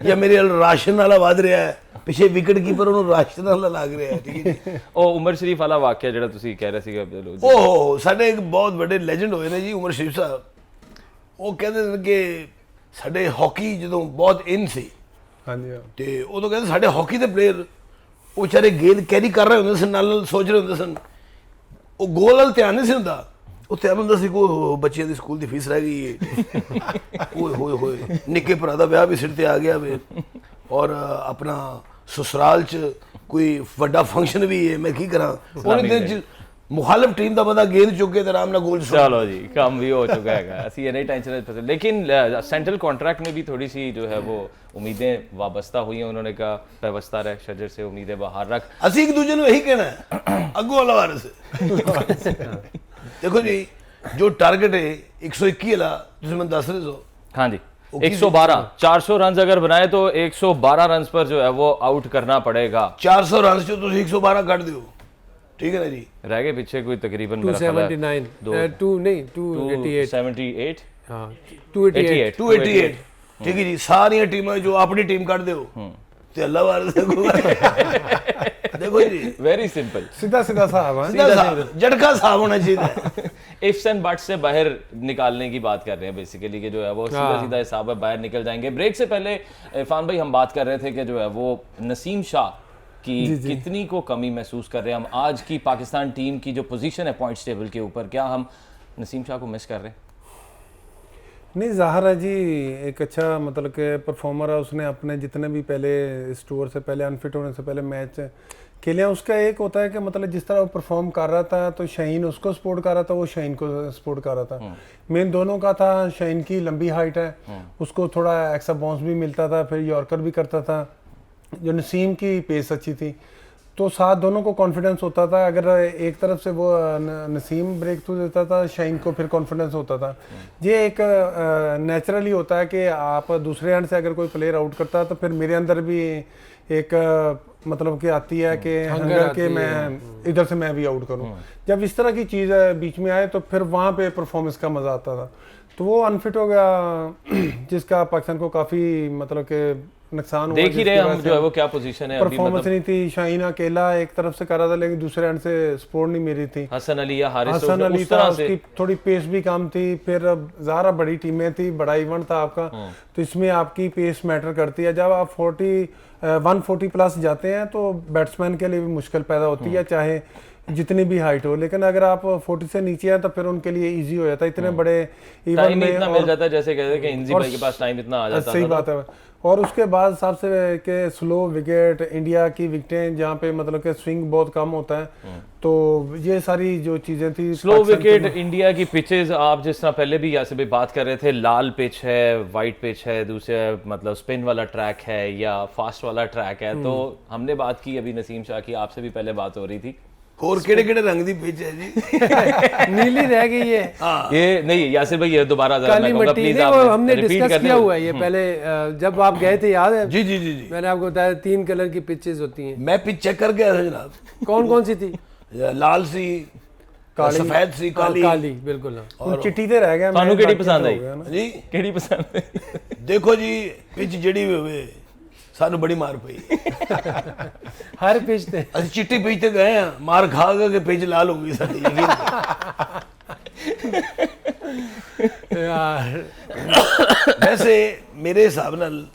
ਜਾਂ ਮੇਰੇ ਰਾਸ਼ਨ ਵਾਲਾ ਵੱਧ ਰਿਹਾ ਹੈ, ਪਿੱਛੇ ਵਿਕਟ ਕੀਪਰ ਉਹਨੂੰ ਰਾਸ਼ਨ ਵਾਲਾ ਲੱਗ ਰਿਹਾ ਹੈ। ਠੀਕ ਹੈ ਜੀ। ਉਹ ਉਮਰ ਸ਼ਰੀਫ ਵਾਲਾ ਵਾਕਿਆ ਜਿਹੜਾ ਤੁਸੀਂ ਕਹਿ ਰਹੇ ਸੀਗੇ, ਉਹ ਸਾਡੇ ਇੱਕ ਬਹੁਤ ਵੱਡੇ ਲੈਜੈਂਡ ਹੋਏ ਨੇ ਜੀ ਉਮਰ ਸ਼ਰੀਫ ਸਾਹਿਬ। ਉਹ ਕਹਿੰਦੇ ਨੇ ਕਿ ਸਾਡੇ ਹਾਕੀ ਜਦੋਂ ਬਹੁਤ ਇਨ ਸੀ ਹਾਂਜੀ ਤੇ ਉਦੋਂ ਕਹਿੰਦੇ ਸਾਡੇ ਹਾਕੀ ਦੇ ਪਲੇਅਰ ਉਹ ਵਿਚਾਰੇ ਗੇਂਦ ਕੈਰੀ ਕਰ ਰਹੇ ਹੁੰਦੇ ਸਨ, ਨਾਲ ਸੋਚ ਰਹੇ ਹੁੰਦੇ ਸਨ, ਉਹ ਗੋਲ ਵੱਲ ਧਿਆਨ ਨਹੀਂ ਸੀ ਹੁੰਦਾ। ਉਹ ਧਿਆਨ ਹੁੰਦਾ ਸੀ ਕੋਈ ਬੱਚਿਆਂ ਦੀ ਸਕੂਲ ਦੀ ਫੀਸ ਰਹਿ ਗਈ ਹੈ, ਓਏ ਹੋਏ ਹੋਏ ਨਿੱਕੇ ਭਰਾ ਦਾ ਵਿਆਹ ਵੀ ਸਿਰ ਤੇ ਆ ਗਿਆ ਵੇ, ਔਰ ਆਪਣਾ ਸਸੁਰਾਲ 'ਚ ਕੋਈ ਵੱਡਾ ਫੰਕਸ਼ਨ ਵੀ ਹੈ, ਮੈਂ ਕੀ ਕਰਾਂ। ਉਹਨੇ ਦਿਨ 'ਚ मुखालिफ टीम का बंदा गेंद चुके तो आराम गोल। चलो जी काम भी हो चुका है, असं ये नहीं टेंशन। लेकिन सेंट्रल कॉन्ट्रैक्ट में भी थोड़ी सी जो है वो उम्मीदें वाबस्ता हुई हैं। उन्होंने कहा व्यवस्था रख, शजर से उम्मीदें बाहर रख। असं एक दूसरे को यही कहना है अगू वाला वारस। देखो जी जो टारगेट है 121 वाला तुम मैं दस रहे हो। हाँ जी 112 400 रन अगर बनाए तो 112 रन पर जो है वो आउट करना पड़ेगा। 400 रन जो तुम 112 काट दो, ठीक है ना जी। रह गए पीछे कोई तकरीबन 279 278 हाँ 288 288 ठीक है जी। सारी टीम जो अपनी टीम काट दो ते अल्लाह वाले देखो जी वेरी सिंपल सीधा सीधा साहब है, झटका साहब होना चाहिए। इफ्स एंड बट्स से बाहर निकालने की बात कर रहे हैं बेसिकली कि जो है वो सीधा सीधा हिसाब है, बाहर निकल जाएंगे। ब्रेक से पहले इरफान भाई हम बात कर रहे थे कि जो है वो नसीम शाह कि कितनी को कमी महसूस कर रहे हैं हम आज की पाकिस्तान टीम की जो पोजीशन है पॉइंट्स टेबल के ऊपर, क्या हम नसीम शाह को मिस कर रहे हैं? नहीं ज़ाहिर है जी एक अच्छा मतलब कि परफॉर्मर है, उसने अपने जितने भी पहले इस टूर से पहले अनफिट होने से पहले मैच खेले हैं, उसका एक होता है कि मतलब जिस तरह वो परफॉर्म कर रहा था तो शाहीन उसको सपोर्ट कर रहा था, वो शाहीन को सपोर्ट कर रहा था। मेन दोनों का था। शाहीन की लंबी हाइट है, उसको थोड़ा एक्स्ट्रा बाउंस भी मिलता था, फिर यॉर्कर भी करता था। जो नसीम की पेस अच्छी थी तो साथ दोनों को कॉन्फिडेंस होता था। अगर एक तरफ से वो नसीम ब्रेक थ्रू देता था शाहीन को फिर कॉन्फिडेंस होता था। ये एक नेचुरली होता है कि आप दूसरे एंड से अगर कोई प्लेयर आउट करता है तो फिर मेरे अंदर भी एक मतलब कि आती है कि हंगर के मैं इधर से मैं भी आउट करूं। जब इस तरह की चीज़ बीच में आए तो फिर वहाँ पे परफॉर्मेंस का मज़ा आता था। तो वो अनफिट हो गया जिसका पाकिस्तान को काफ़ी मतलब कि नुकसान हुआ। देख ही रहे हम जो है वो क्या पोजीशन है, परफॉर्मेंस नहीं थी। शाहीन अकेला एक तरफ से कर रहा था लेकिन दूसरे एंड से सपोर्ट नहीं मिली थी। हसन अली या हारिस हसन अली था, उसकी थोड़ी पेस भी कम थी। फिर ज़ारा बड़ी टीमें थी, बड़ा इवेंट था आपका, तो इसमें आपकी पेस मैटर करती है। जब आप 140 प्लस जाते हैं तो बैट्समैन के लिए भी मुश्किल पैदा होती है, चाहे जितनी भी हाइट हो। लेकिन अगर आप 40 से नीचे हैं तो फिर उनके लिए इजी हो जाता है। इतने बड़े इवेंट में इतना मिल जाता है, जैसे कहते हैं कि इंजी भाई के पास टाइम इतना आ जाता है। सही बात है। और उसके बाद सबसे के स्लो विकेट इंडिया की विकेटें जहाँ पे मतलब कि स्विंग बहुत कम होता है, तो ये सारी जो चीज़ें थी। स्लो विकेट इंडिया की पिचेस आप जिस तरह पहले भी यहाँ से भी बात कर रहे थे, लाल पिच है, वाइट पिच है, दूसरे मतलब स्पिन वाला ट्रैक है या फास्ट वाला ट्रैक है। तो हमने बात की अभी नसीम शाह की, आपसे भी पहले बात हो रही थी। और केड़े-केड़े रंग दी पिच है जी? नीली रह गई है। ये नहीं यासिर भाई ये दोबारा जरा मैं कहूंगा प्लीज आप हमने डिस्कस किया हुआ है ये पहले जब आप गए थे, याद है? जी जी जी जी मैंने आपको बताया 3 कलर की पिचेस होती हैं। मैं पिच चेक कर गया था जनाब। कौन कौन सी थी? लाल सी, काली, सफेद सी, काली बिल्कुल। और चिट्टी ते रह गया। थानू केड़ी पसंद आई जी? केड़ी पसंद? देखो जी पिच जेड़ी होवे सानू बड़ी मार पई। हर पिच ते ਅਸੀਂ ਚਿੱਟੀ ਪਿਚ ਤੇ ਗਏ ਆ, ਮਾਰ ਖਾ ਕੇ ਪਿਚ ਲਾਲ ਹੋ ਗਈ ਸਾਡੀ। यार ਵੈਸੇ ਮੇਰੇ ਹਿਸਾਬ ਨਾਲ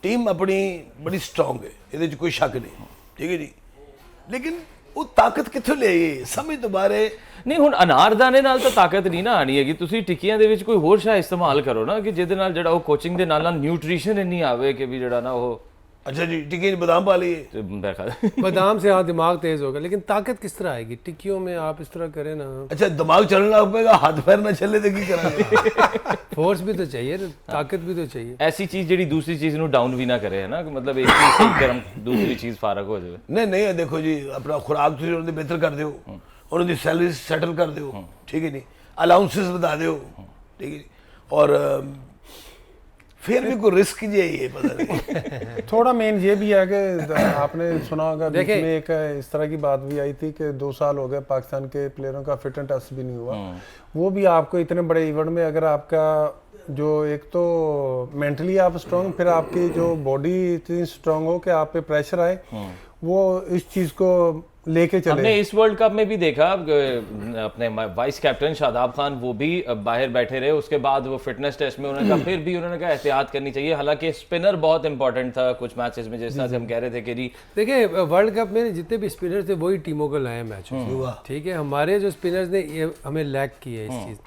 ਟੀਮ ਆਪਣੀ ਬੜੀ ਸਟਰੋਂਗ ਹੈ, ਇਹਦੇ 'ਚ ਕੋਈ ਸ਼ੱਕ ਨਹੀਂ, ਠੀਕ ਹੈ ਜੀ। ਲੇਕਿਨ ਉਹ ਤਾਕਤ ਕਿੱਥੋਂ ਲਿਆਈਏ ਸਮਝ ਤੋਂ ਬਾਹਰ ਹੈ। ਨਹੀਂ ਹੁਣ ਅਨਾਰਦਾਨੇ ਨਾਲ ਤਾਂ ਤਾਕਤ ਨਹੀਂ ਨਾ ਆਣੀ ਹੈਗੀ, ਤੁਸੀਂ ਟਿੱਕੀਆਂ ਦੇ ਵਿੱਚ ਕੋਈ ਹੋਰ ਸ਼ਾ ਇਸਤੇਮਾਲ ਕਰੋ ਨਾ ਕਿ ਜਿਹਦੇ ਨਾਲ ਜਿਹੜਾ ਉਹ ਕੋਚਿੰਗ ਦੇ ਨਾਲ ਨਾਲ ਨਿਊਟ੍ਰੀਸ਼ਨ ਇੰਨੀ ਆਵੇ ਕਿ ਵੀ ਜਿਹੜਾ ਨਾ ਉਹ अच्छा जी टिक्की में बादाम पा लिए, ਤੇ ਮੇਰਾ ਖਿਆਲ बादाम से हाँ दिमाग तेज होगा, लेकिन ताकत किस तरह आएगी टिक्कियों में? आप इस तरह करें ना, अच्छा दिमाग चलने लग पेगा, हाथ पैर ना चले तो की करांगे। फोर्स भी तो चाहिए ना, ताकत भी तो चाहिए। ਐਸੀ ਚੀਜ਼ ਜਿਹੜੀ ਦੂਸਰੀ ਚੀਜ਼ ਨੂੰ ਡਾਊਨ ਵੀ ਨਾ ਕਰੇ ਹੈ ਨਾ, ਕਿ ਮਤਲਬ ਇੱਕ ਚੀਜ਼ ਸਹੀ ਗਰਮ ਦੂਸਰੀ ਚੀਜ਼ ਫਾਰਗ ਹੋ ਜਾਵੇ। नहीं नहीं है, देखो जी अपना खुराक ਤੁਸੀਂ ਉਹਨਾਂ ਦੀ ਬਿਹਤਰ ਕਰ ਦਿਓ, ਉਹਨਾਂ ਦੀ ਸੈਲਰੀ ਸੈਟਲ ਕਰ ਦਿਓ, ਠੀਕ ਹੈ ਨਹੀਂ, ਅਲਾउंसेस ਵਧਾ ਦਿਓ, ठीक है, और फिर भी कोई रिस्क ही है पता नहीं। थोड़ा मेन ये भी है कि आपने सुना होगा बीच में एक इस तरह की बात भी आई थी कि 2 साल हो गए पाकिस्तान के प्लेयरों का फिट एंड टेस्ट भी नहीं हुआ। वो भी आपको इतने बड़े इवेंट में अगर आपका जो एक तो मेंटली आप स्ट्रांग, फिर आपकी जो बॉडी इतनी स्ट्रांग हो कि आप पे प्रेशर आए, वो इस चीज़ को लेके चले। हमने इस वर्ल्ड कप में भी देखा अपने वाइस कैप्टन शादाब खान वो भी बाहर बैठे रहे, उसके बाद वो फिटनेस टेस्ट में उन्होंने कहा, फिर भी उन्होंने कहा एहतियात करनी चाहिए। हालांकि स्पिनर बहुत इंपॉर्टेंट था कुछ मैचेस में, जिस तरह से हम कह रहे थे कि देखिए वर्ल्ड कप में जितने भी स्पिनर थे वही टीमों को लाए मैच, ठीक है। हमारे जो स्पिनर्स ने ये हमें लैक की है इस चीज़।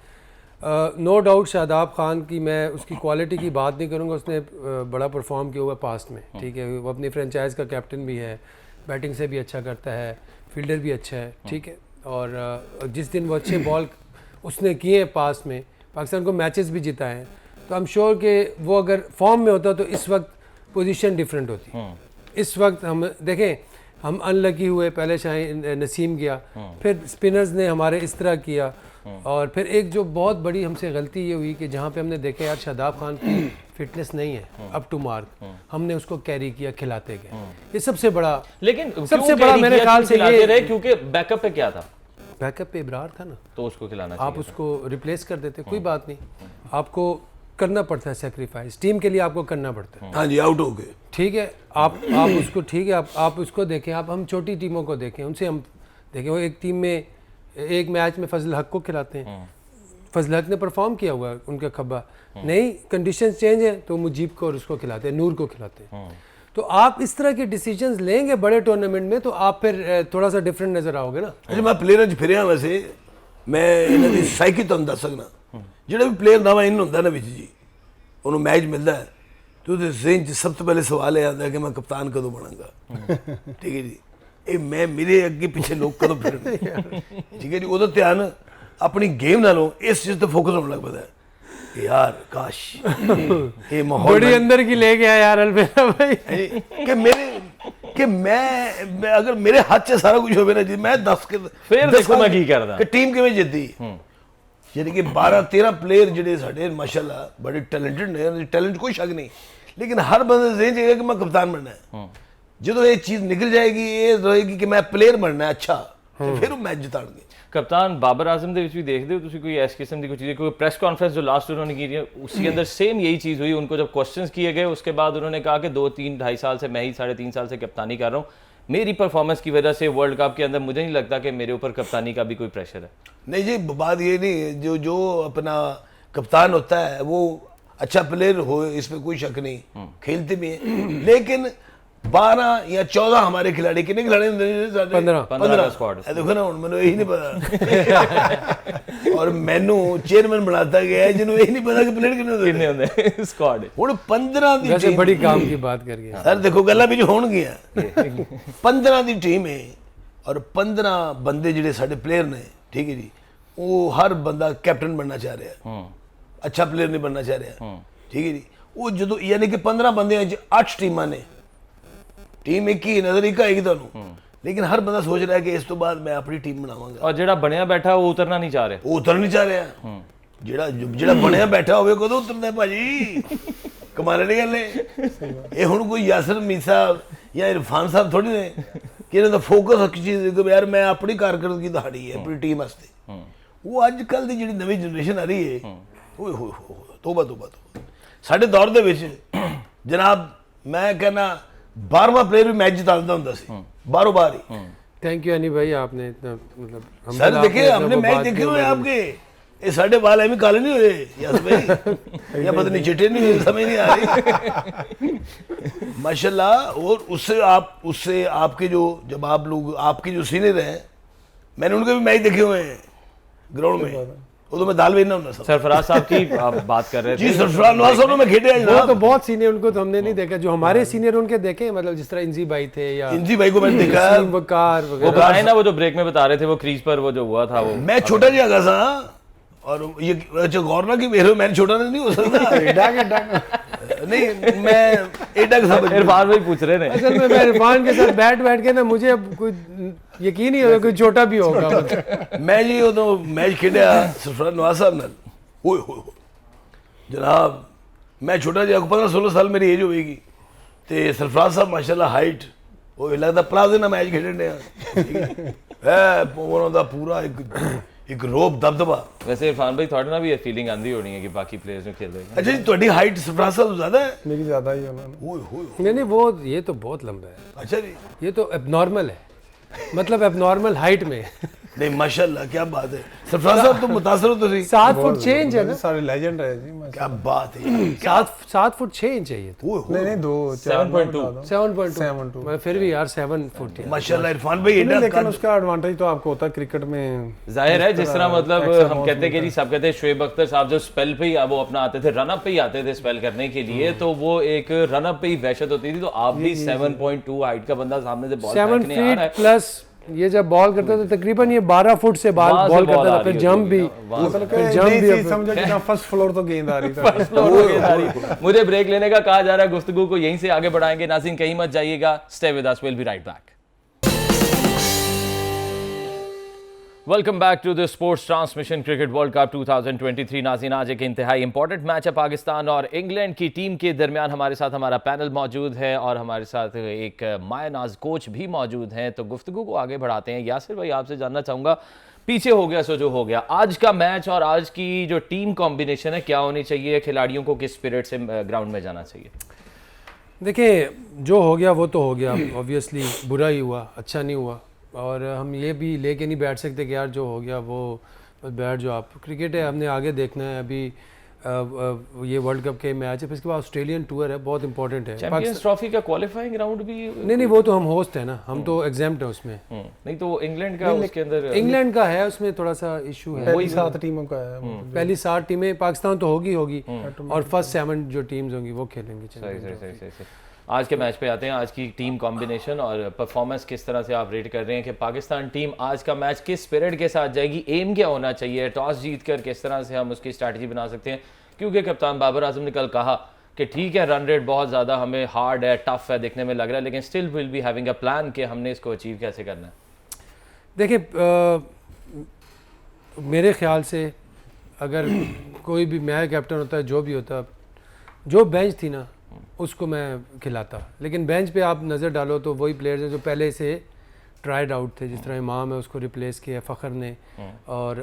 नो डाउट शादाब खान की मैं उसकी क्वालिटी की बात नहीं करूँगा, उसने बड़ा परफॉर्म किया हुआ पास्ट में, ठीक है। वो अपनी फ्रेंचाइज का कैप्टन भी है, बैटिंग से भी अच्छा करता है, फील्डर भी अच्छा है, ठीक है। और जिस दिन वो अच्छे बॉल उसने किए पास में, पाकिस्तान को मैचेस भी जिताए हैं, तो आई एम श्योर कि वो अगर फॉर्म में होता तो इस वक्त पोजीशन डिफरेंट होती। इस वक्त हम देखें, हम अनलकी हुए, पहले शायद नसीम गया, फिर स्पिनर्स ने हमारे इस तरह किया, और फिर एक जो बहुत बड़ी हमसे गलती ये हुई कि जहाँ पे हमने देखा यार शादाब खान की फिटनेस नहीं है अप टू मार्क, हमने उसको कैरी किया खिलाते गए, ये सबसे बड़ा। लेकिन सबसे बड़ा मेरे ख्याल से ये रहे क्योंकि बैकअप पे क्या था, बैकअप पे इब्रार था ना, तो उसको खिलाना आप उसको रिप्लेस कर देते, कोई बात नहीं, आपको करना पड़ता है सेक्रीफाइस, टीम के लिए आपको करना पड़ता है। हाँ जी आउट हो गए, ठीक है, आप उसको, ठीक है, आप उसको देखें, आप हम छोटी टीमों को देखें, उनसे हम देखें, वो एक टीम में एक मैच में फजल हक को खिलाते हैं, फजल हक ने परफॉर्म किया हुआ है, उनका खब्बा नहीं, कंडीशंस चेंज है तो मुजीब को और उसको खिलाते हैं, नूर को खिलाते हैं। तो आप इस तरह के डिसीजंस लेंगे बड़े टूर्नामेंट में तो आप फिर थोड़ा सा डिफरेंट नजर आओगे ना। अच्छा मैं प्लेयर च फिरिया, वैसे मैं इन्हां दी साइकी तुहानूं दस सकना, ਜਿਹੜਾ भी प्लेयर नवां इन ਹੁੰਦਾ ना ਵਿੱਚ जी, ਉਹਨੂੰ मैच मिलता है तो ਉਹਦੇ ਜ਼ਿਹਨ 'ਚ ਸਭ ਤੋਂ ਪਹਿਲੇ ਸਵਾਲ ਇਹ ਆਉਂਦਾ ਹੈ ਕਿ ਮੈਂ ਕਪਤਾਨ ਕਦੋਂ ਬਣਾਂਗਾ, ਠੀਕ ਹੈ ਜੀ, ਇਹ ਮੈਂ ਮੇਰੇ ਅੱਗੇ ਪਿੱਛੇ ਲੋਕ ਕਦੋਂ ਫਿਰਨਗੇ, ਠੀਕ ਹੈ ਜੀ। ਉਹਦਾ ਧਿਆਨ ਆਪਣੀ ਗੇਮ ਨਾਲੋਂ ਇਸ ਚੀਜ਼ ਤੇ ਫੋਕਸ ਹੋਣ ਲੱਗ ਪੈਂਦਾ ਹੈ कि यार काश ये माहौल बड़ी अंदर की ले गया यार अलबेला भाई, कि मैं अगर मेरे हाथ से सारा कुछ होवे ना जी, मैं 10 के फिर देखो मैं की करदा कि टीम किवें जितदी, यानी कि 12-13 प्लेयर जिहड़े साडे माशाल्लाह बड़े टैलेंटेड ने, टैलेंट कोई शक नहीं, लेकिन हर बंदे दे ज़हन च है कि मैं कप्तान बनना है। जो ये चीज़ निकल जाएगी, ये रहेगी कि मैं प्लेयर बनना है अच्छा, तो फिर वो मैच जिताणगे। कप्तान बाबर आजम ਦੇ ਵਿੱਚ ਵੀ ਦੇਖਦੇ ਹੋ ਤੁਸੀਂ ਕੋਈ ਇਸ किस्म की कोई चीज़, कोई प्रेस कॉन्फ्रेंस जो लास्ट उन्होंने की है उसके अंदर सेम यही चीज़ हुई, उनको जब क्वेश्चंस किए गए उसके बाद उन्होंने कहा कि 2-3-2.5 साल से मैं ही 3.5 साल से कप्तानी कर रहा हूँ, मेरी परफॉर्मेंस की वजह से वर्ल्ड कप के अंदर मुझे नहीं लगता कि मेरे ऊपर कप्तानी का भी कोई प्रेशर है। नहीं जी बात ये नहीं, जो अपना कप्तान होता है वो अच्छा प्लेयर हो, इसमें कोई शक नहीं, खेलते भी हैं, लेकिन 12 या 14 हमारे खिलाड़ी, कितने खिलाड़ी होंगे? 15 स्क्वाड। देखो ना हुण मैनूं यही नहीं पता और मैनू चेयरमैन बनाता गया है जिन्होंने यही नहीं पता कि प्लेयर कितने होंगे स्क्वाड। हुण 15 दी वैसे बड़ी काम की बात कर गया सर, देखो गल्लां भी जो होणगियां 15 दी टीम है और 15 बंदे जिहड़े साडे प्लेयर ने, ठीक है जी, वो हर बंदा कैप्टन बनना चाह रहा है, अच्छा प्लेयर नहीं बनना चाह रहा, ठीक है जी। वो जो यानी कि 15 बंदे 8 टीमां ने, टीम एक ही नजर एक आएगी ਤੁਹਾਨੂੰ, लेकिन हर बंदा सोच रहा है कि इस तो बाद मैं अपनी टीम बनावांगा, और ਜਿਹੜਾ ਬਣਿਆ ਬੈਠਾ ਉਹ ਉਤਰਨਾ ਨਹੀਂ ਚਾਹ ਰਿਹਾ, ਉਹ ਉਤਰ ਨਹੀਂ ਚਾਹ ਰਿਹਾ। ਜਿਹੜਾ ਬਣਿਆ ਬੈਠਾ ਹੋਵੇ ਕਦੋਂ ਉਤਰਦਾ ਭਾਜੀ, ਕਮਾਲ ਦੀ ਗੱਲ ਹੈ। ਇਹ ਹੁਣ ਕੋਈ ਯਾਸਰ ਮੀਰ ਸਾਹਿਬ ਜਾਂ ਇਰਫਾਨ ਸਾਹਿਬ ਥੋੜੀ ਨੇ ਕਿ ਇਹਨਾਂ ਦਾ ਫੋਕਸ ਹੱਕ ਚੀਜ਼ ਕਿ ਯਾਰ ਮੈਂ ਆਪਣੀ ਕਾਰਕਰਦਗੀ ਦਿਹਾੜੀ ਹੈ ਆਪਣੀ ਟੀਮ ਵਾਸਤੇ। ਉਹ ਅੱਜ ਕੱਲ ਦੀ ਜਿਹੜੀ ਨਵੀਂ ਜਨਰੇਸ਼ਨ ਆ ਰਹੀ ਹੈ, ਓਏ ਹੋਏ ਹੋਏ ਤੋਬਾ ਤੋਬਾ ਤੋਬਾ। ਸਾਡੇ ਦੌਰ ਦੇ ਵਿੱਚ ਜਨਾਬ ਮੈਂ ਕਹਿੰਦਾ 12ਵਾਂ प्लेयर भी मैच जिता देता ਹੁੰਦਾ ਸੀ, बारों थैंक यू अनी भाई, आपने इतना मतलब सर देखिए हमने मैच देखे हुए आपके, ये साढ़े बाल एवं काले नहीं हुए यस भाई, या पता नहीं चिट्टे नहीं हुए, समझ नहीं आ रही। माशाल्लाह। और उससे आपके जो, जब आप लोग आपके जो सीनियर हैं, मैंने उनके भी मैच देखे हुए हैं ग्राउंड में, वो तो मैं दाल बेचना हूँ सब। सरफराज साहब की आप बात कर रहे थे। जी सरफराज नवाज साहब में खेले हैं वो जनाब। तो बहुत सीनियर, उनको तो हमने नहीं देखा, जो हमारे सीनियर उनके देखे, मतलब जिस तरह इंजी भाई थे या इंजी भाई को मैंने देखा है। वसीम वकार वो वगैरह। बताए ना, वो जो ब्रेक में बता रहे थे, वो क्रीज पर वो जो हुआ था वो। मैं छोटा जी आगा था, और ये अच्छा गौर ना कि मेरे मैंने छोटा नहीं हो सकता। नहीं मैं एडा के साथ इरफान भाई पूछ रहे थे। असल में मैं इरफान के साथ बैठ के ना, मुझे अब कोई यकीन नहीं होगा कोई छोटा भी होगा। मैं जी उदों मैच खेलिया सरफराज नवाज साहब नाल, ओए होए जनाब, मैं छोटा जी 15-16 साल मेरी एज होगी, ते सरफराज साहब माशाल्लाह हाइट, वो लगता प्लाजे ना मैच खेलन डे है, उन्हों दा पूरा एक रोब दबदबा। वैसे इरफान भाई थोड़ा ना भी ये फीलिंग आंदी होनी है कि बाकी प्लेयर्स में खेल रहे हैं। अच्छा जी, ਤੁਹਾਡੀ हाइट सरफराज साहब से ज्यादा है? मेरी ज़्यादा ही है उन्होंने। ओए होए, नहीं वो ये तो बहुत लंबा है, अच्छा जी। ये तो एबनॉर्मल है, मतलब एबनॉर्मल हाइट में। नहीं माशाल्लाह, क्या बात है। सरफराज साहब तो मुतासर हो, तो 7 फुट 6 इंच है ना, सारे लेजेंड है जी माशाल्लाह। क्या बात है। 7 फुट 6 इंच है ये तो। ओए होए, नहीं 2 7.2 7.2 मैं फिर भी यार 7 फुट है। माशाल्लाह इरफान भाई एडा लेकिन उसका एडवांटेज तो आपको होता है क्रिकेट में। जाहिर है, जिस तरह मतलब एक्स्ट्रा हम कहते हैं कि जी, सब कहते हैं शोएब अख्तर साहब जो स्पेल पे ही वो अपना आते थे, रनअप पे ही आते थे स्पेल करने के लिए, तो वो एक रनअप पे ही वहशत होती थी। तो आप भी 7.2 हाइट का बंदा सामने से बॉल 7 फेंकने आ रहा है, फीट प्लस ये जब बॉल करता था तकरीबन ये 12 फुट से वहां से बॉल बॉल करता आ था, रही फिर जंप भी, वहां से। मतलब फिर कि जंप नई भी चीज समझो जितना फर्स्ट फ्लोर तो गेंद आ रही था। मुझे ब्रेक लेने का कहा जा रहा है, गुफ्तगू को यहीं से आगे बढ़ाएंगे। नाज़रीन कहीं मत जाइएगा, stay with us, will be right back. Welcome back to the sports transmission cricket World Cup 2023। नाज़रीन, आज एक इंतहाई इंपॉर्टेंट मैच है पाकिस्तान और इंग्लैंड की टीम के दरमियान। हमारे साथ हमारा पैनल मौजूद है और हमारे साथ एक माया नाज कोच भी मौजूद हैं। तो गुफ्तगू को आगे बढ़ाते हैं। यासिर भाई, आपसे जानना चाहूँगा, पीछे हो गया सो जो हो गया, आज का मैच और आज की जो टीम कॉम्बिनेशन है, क्या होनी चाहिए? खिलाड़ियों को किस स्पिरिट से ग्राउंड में जाना चाहिए? देखिए जो हो गया वो तो हो गया, ऑब्वियसली बुरा ही हुआ, अच्छा नहीं हुआ। और हम ये भी लेके नहीं बैठ सकते कि यार जो हो गया वो बैठ जो, आप क्रिकेट है, हमने आगे देखना है। अभी ये वर्ल्ड कप के मैच है, फिर इसके बाद ऑस्ट्रेलियन टूर है, बहुत इंपॉर्टेंट है। चैंपियंस ट्रॉफी का क्वालिफाइंग राउंड भी नहीं वो तो हम होस्ट है ना, हम तो एग्जाम्प्ट है उसमें। नहीं, तो इंग्लैंड का उसके अंदर इंग्लैंड का है, उसमें थोड़ा सा इशू है। पहली 7 टीमों का है। पहली 7 टीमें पाकिस्तान तो होगी और फर्स्ट 7 जो टीम्स होंगी वो खेलेंगी। सही। आज के मैच पे आते हैं। आज की टीम कॉम्बिनेशन और परफॉर्मेंस किस तरह से आप रेट कर रहे हैं कि पाकिस्तान टीम आज का मैच किस स्पिरिट के साथ जाएगी? एम क्या होना चाहिए? टॉस जीतकर किस तरह से हम उसकी स्ट्रैटेजी बना सकते हैं? क्योंकि कप्तान बाबर आजम ने कल कहा कि ठीक है, रन रेट बहुत ज़्यादा हमें हार्ड है, टफ है, देखने में लग रहा है, लेकिन still will be having a plan कि हमने इसको अचीव कैसे करना है। देखिए मेरे ख्याल से अगर कोई भी मैं कैप्टन होता है, जो भी होता, जो बेंच थी ना उसको मैं खिलाता, लेकिन बेंच पे आप नज़र डालो तो वही प्लेयर्स हैं जो पहले से ट्राइड आउट थे। जिस तरह इमाम है उसको रिप्लेस किया फ़खर ने, और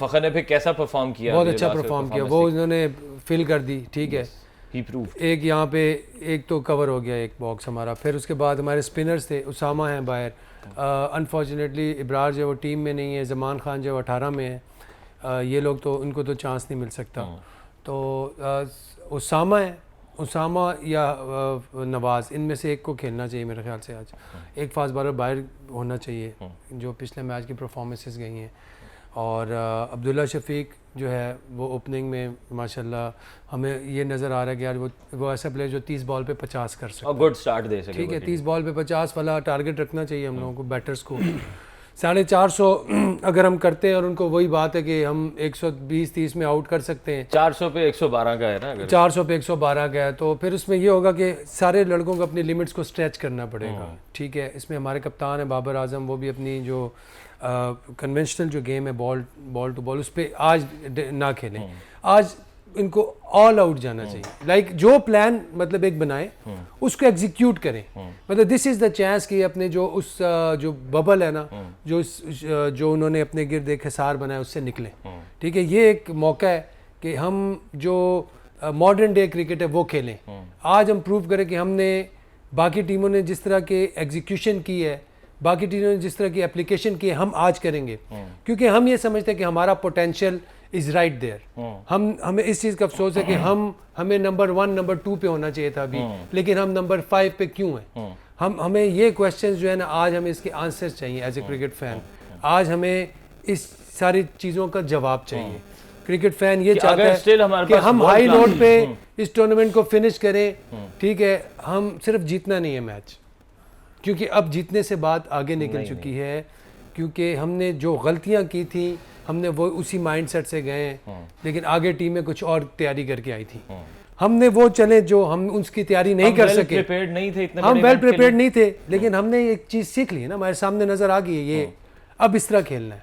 फ़खर ने फिर कैसा परफॉर्म किया? बहुत अच्छा परफॉर्म किया, वो उन्होंने फिल कर दी। ठीक है, ही प्रूव। एक यहाँ पे एक तो कवर हो गया एक बॉक्स हमारा। फिर उसके बाद हमारे स्पिनर्स थे, उसामा हैं बाहर, अनफॉर्चुनेटली इब्रार जो वो टीम में नहीं है, ज़मान खान जो 18 में है, ये लोग तो उनको तो चांस नहीं मिल सकता। तो उसामा या नवाज़, इनमें से एक को खेलना चाहिए मेरे ख्याल से। आज एक फास्ट बॉलर बाहर होना चाहिए जो पिछले मैच की परफॉर्मेंसेस गई हैं, और अब्दुल्ला शफीक जो है वो ओपनिंग में माशाल्लाह हमें ये नज़र आ रहा है कि यार वो ऐसा प्लेयर जो 30 बॉल पे 50 कर सकता है, गुड स्टार्ट दे सके। ठीक है, 30 बॉल पे 50 वाला टारगेट रखना चाहिए हम लोगों को, बैटर्स को। 450 अगर हम करते हैं और उनको वही बात है कि हम 120-30 में आउट कर सकते हैं, 400 पे 112 का है ना, अगर 400 पे 112 का है, तो फिर उसमें ये होगा कि सारे लड़कों को अपनी लिमिट्स को स्ट्रेच करना पड़ेगा। ठीक है, इसमें हमारे कप्तान है बाबर आजम, वो भी अपनी जो कन्वेंशनल जो गेम है बॉल टू बॉल, उस पर आज ना खेलें। आज इनको ऑल आउट जाना चाहिए। लाइक जो प्लान मतलब एक बनाए उसको एग्जीक्यूट करें। मतलब दिस इज़ द चांस कि अपने जो उस जो बबल है ना, जो उन्होंने अपने गिर्द एक हिसार बनाया उससे निकलें। ठीक है, ये एक मौका है कि हम जो मॉडर्न डे क्रिकेट है वो खेलें। आज हम प्रूव करें कि हमने बाकी टीमों ने जिस तरह के एग्जीक्यूशन की है, बाकी टीमों ने जिस तरह की एप्लीकेशन की है, हम आज करेंगे। क्योंकि हम ये समझते हैं कि हमारा पोटेंशियल इज राइट देयर। हमें इस चीज़ का अफसोस है कि हमें नंबर 1 नंबर 2 पे होना चाहिए था अभी, लेकिन हम नंबर 5 पे क्यों हैं? हमें ये क्वेश्चन जो है ना, आज हमें इसके आंसर्स चाहिए एज ए क्रिकेट फैन। आज हमें इस सारी चीज़ों का जवाब चाहिए। क्रिकेट फैन ये चाहता है कि हम हाई नोट पे इस टूर्नामेंट को फिनिश करें, ठीक है। हम सिर्फ जीतना नहीं है मैच, क्योंकि अब जीतने से बात आगे निकल चुकी है, क्योंकि हमने जो गलतियां की थी हमने वो उसी माइंडसेट से गए, लेकिन आगे टीमें कुछ और तैयारी करके आई थी। हमने वो चले जो हम उसकी तैयारी नहीं कर सके, हम वेल प्रिपेयर्ड नहीं थे, लेकिन हमने एक चीज़ सीख ली है ना, हमारे सामने नजर आ गई है ये अब इस तरह खेलना है।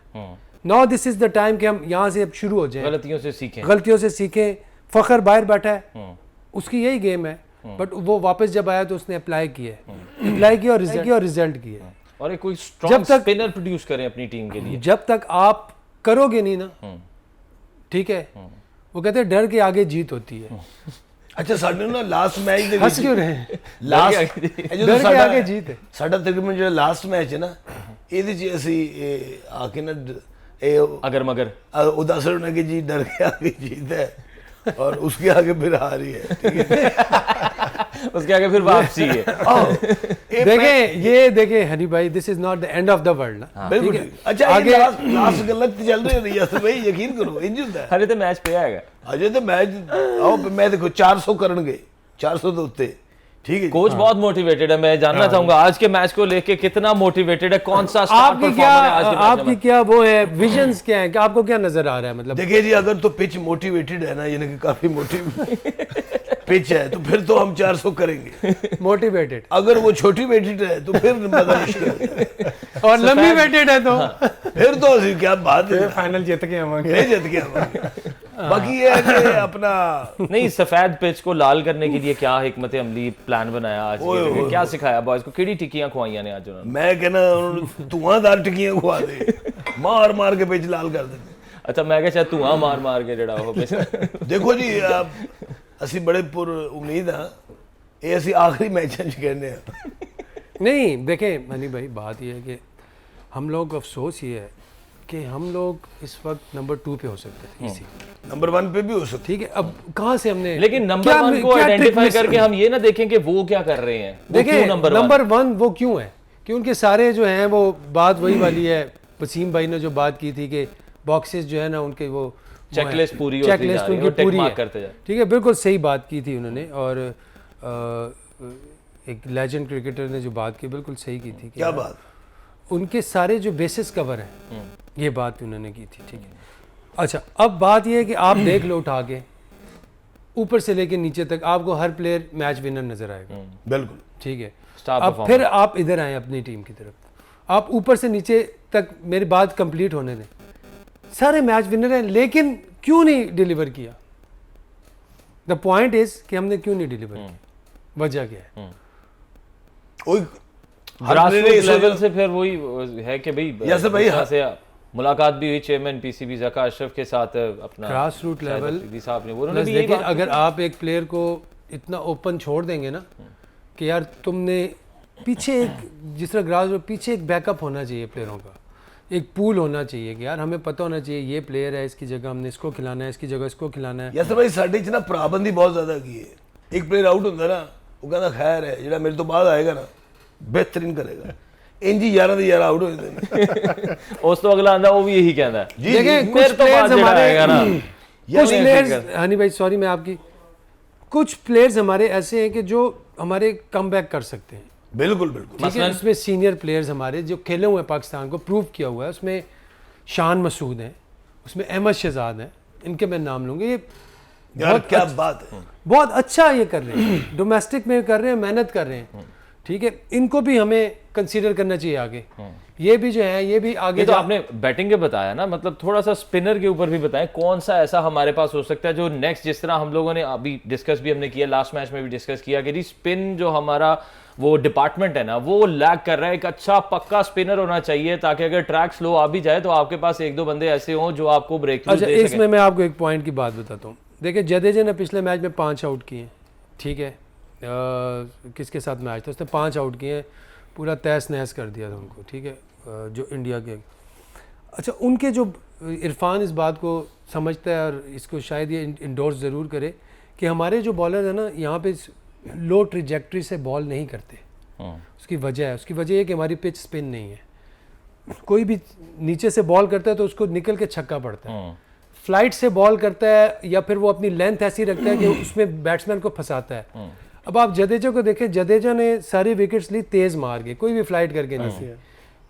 Now this is the time कि हम यहाँ से अब शुरू हो जाएं, गलतियों से सीखें। फखर बाहर बैठा है, उसकी यही गेम है, बट वो वापस जब आया तो उसने अप्लाई किया और रिजल्ट किया। और कोई स्ट्रॉन्ग स्पिनर प्रोड्यूस करें अपनी टीम के लिए। जब तक आप करोगे नहीं ना, ठीक है, वो कहते हैं डर के आगे जीत होती है। अच्छा साडे ना लास्ट मैच ਦੇ हंस क्यों रहे? ਲਾਸਟ डर के आगे जीत है ਸਾਡਾ ਤਕਰੀਬਨ ਜਿਹੜਾ ਲਾਸਟ ਮੈਚ ਹੈ ਨਾ, ਇਹਦੇ 'ਚ ਅਸੀਂ ਆ ਕੇ ਨਾ अगर मगर उदास होना कि जी डर के आगे जीत है और उसके आगे फिर हार ही है, ठीक है। उसके आगे फिर वापसी है। देखे हनी भाई, this is not the end of the world ना। बिल्कुल। अच्छा आगे लास्ट गलत चल रही है भाई, यकीन करो इंज ਹੁੰਦਾ ਹੈ। हले तो मैच पे आएगा, अजय तो मैच आओ मैं देखो 400 करनगे, 400 तो उत्ते, ठीक है। कोच बहुत मोटिवेटेड है। मैं जानना चाहूंगा आज के मैच को लेके कितना मोटिवेटेड है, कौन सा आपकी क्या वो है, विजन्स क्या है, कि आपको क्या नजर आ रहा है? मतलब देखिए जी, अगर तो पिच मोटिवेटेड है ना, यानी कि काफी मोटी पिच है, तो फिर तो हम 400 करेंगे मोटिवेटेड। अगर वो छोटी वेटेड है तो फिर बड़ा मुश्किल है, और लंबी वेटेड है तो फिर तो असि क्या बात है, फाइनल जीत के आवांगे, जीत के आवांगे। बाकी ये है कि अपना नहीं, सफेद पिच को लाल करने के लिए क्या हिकमत अमली प्लान बनाया आज के, क्या सिखाया बॉयज को, केड़ी टिक्कियां खुआइयां ने आज उन्होंने? मैं कहना धुआंधार टिक्कियां खुआ दे, मार मार के पिच लाल कर देते। अच्छा, मैं क्या धुआं मार मार के जड़ा वो पिच देखो जी, ਅਸੀਂ बड़े पुर उम्मीद हाँ, ये ਅਸੀਂ आखिरी मैच कहने हैं। नहीं देखें मनी भाई, बात ये है कि हम लोग अफसोस ये है कि हम लोग इस वक्त नंबर 2 पे हो सकते थे, इसी नंबर 1 पे भी हो सकते, ठीक है। अब कहाँ से हमने, लेकिन नंबर 1 को आइडेंटिफाई करके हम ये ना देखें कि वो क्या कर रहे हैं। देखिए नंबर 1 वो क्यों है, कि उनके सारे जो हैं वो बात वही वाली है। वसीम भाई ने जो बात की थी कि बॉक्सेस जो है ना उनके वो चेकलिस्ट पूरी चेकलिस्ट उनकी पूरी है, करते जाए, ठीक है। बिल्कुल सही बात की थी उन्होंने, और एक लेजेंड क्रिकेटर ने जो बात की बिल्कुल सही की थी। क्या बात? उनके सारे जो बेसिस कवर हैं, ये बात उन्होंने की थी, ठीक है। अच्छा, अब बात ये है कि आप देख लो उठा के ऊपर से लेके नीचे तक आपको हर प्लेयर मैच विनर नजर आएगा, बिल्कुल, ठीक है। अब फिर आप इधर आए अपनी टीम की तरफ, आप ऊपर से नीचे तक मेरी बात कंप्लीट होने दें। सारे मैच विनर हैं, लेकिन क्यों नहीं डिलीवर किया? द पॉइंट इज कि हमने क्यों नहीं डिलीवर किया, वजह क्या है? ग्रासरूट लेवल से फिर वही है कि भाई से मुलाकात भी हुई चेयरमैन पीसीबी ज़का अशरफ के साथ, अपना ग्रासरूट लेवल साहब ने, उन्होंने भी देखिए, अगर आप एक प्लेयर को इतना ओपन छोड़ देंगे ना कि यार तुमने पीछे एक, जिस तरह ग्रासरूट पीछे एक बैकअप होना चाहिए प्लेयरों का, एक पूल होना चाहिए कि यार हमें पता होना चाहिए ये प्लेयर है, इसकी जगह हमने इसको खिलाना है, इसकी जगह इसको खिलाना है। यासर भाई साडे च ना पाबंदी बहुत ज्यादा की है। एक प्लेयर आउट होंदा ना, वो कहता खैर है जेड़ा मेरे तो बाद आएगा ना बेहतरीन करेगा, इंज 11 ਦੇ 11 आउट हो जाते हैं। उस तो अगला आंदा वो भी यही कहता है। देखिए कुछ प्लेयर्स हमारे कुछ प्लेयर्स, हनी भाई सॉरी मैं आपकी, कुछ प्लेयर्स हमारे ऐसे हैं कि जो हमारे कमबैक कर सकते हैं। बिल्कुल बिल्कुल, ठीक है। उसमें सीनियर प्लेयर्स हमारे जो खेले हुए हैं, पाकिस्तान को प्रूव किया हुआ है, उसमें शान मसूद हैं, उसमें अहमद शहजाद हैं, इनके मैं नाम लूँगा। ये यार क्या बात है, बहुत अच्छा ये कर रहे हैं, डोमेस्टिक में कर रहे हैं, मेहनत कर रहे हैं, ठीक है। इनको भी हमें कंसीडर करना चाहिए आगे। ये भी जो है, ये भी आगे जो आपने बैटिंग के बताया ना, मतलब थोड़ा सा स्पिनर के ऊपर भी बताएं, कौन सा ऐसा हमारे पास हो सकता है जो नेक्स्ट, जिस तरह हम लोगों ने अभी डिस्कस भी हमने किया, लास्ट मैच में भी डिस्कस किया कि स्पिन जो हमारा वो डिपार्टमेंट है ना, वो लैग कर रहा है। एक अच्छा पक्का स्पिनर होना चाहिए ताकि अगर ट्रैक स्लो आ भी जाए तो आपके पास एक दो बंदे ऐसे हों जो आपको ब्रेक थ्रू दे सकें। इसमें मैं आपको एक पॉइंट की बात बताता हूँ। देखिए जडेजा ने पिछले मैच में 5 आउट किए, ठीक है। किसके साथ मैच था, उसने 5 आउट किए, पूरा तहस नहस कर दिया था उनको, ठीक है, जो इंडिया के। अच्छा, उनके जो इरफान इस बात को समझता है और इसको शायद ये इंडोर्स ज़रूर करे कि हमारे जो बॉलर है ना यहाँ पे लो ट्रिजेक्ट्री से बॉल नहीं करते। उसकी वजह है कि हमारी पिच स्पिन नहीं है। कोई भी नीचे से बॉल करता है तो उसको निकल के छक्का पड़ता है। फ्लाइट से बॉल करता है या फिर वो अपनी लेंथ ऐसी रखता है कि उसमें बैट्समैन को फंसाता है। अब आप जडेजा को देखें, जडेजा ने सारी विकेट्स ली तेज मार के, कोई भी फ्लाइट करके नहीं,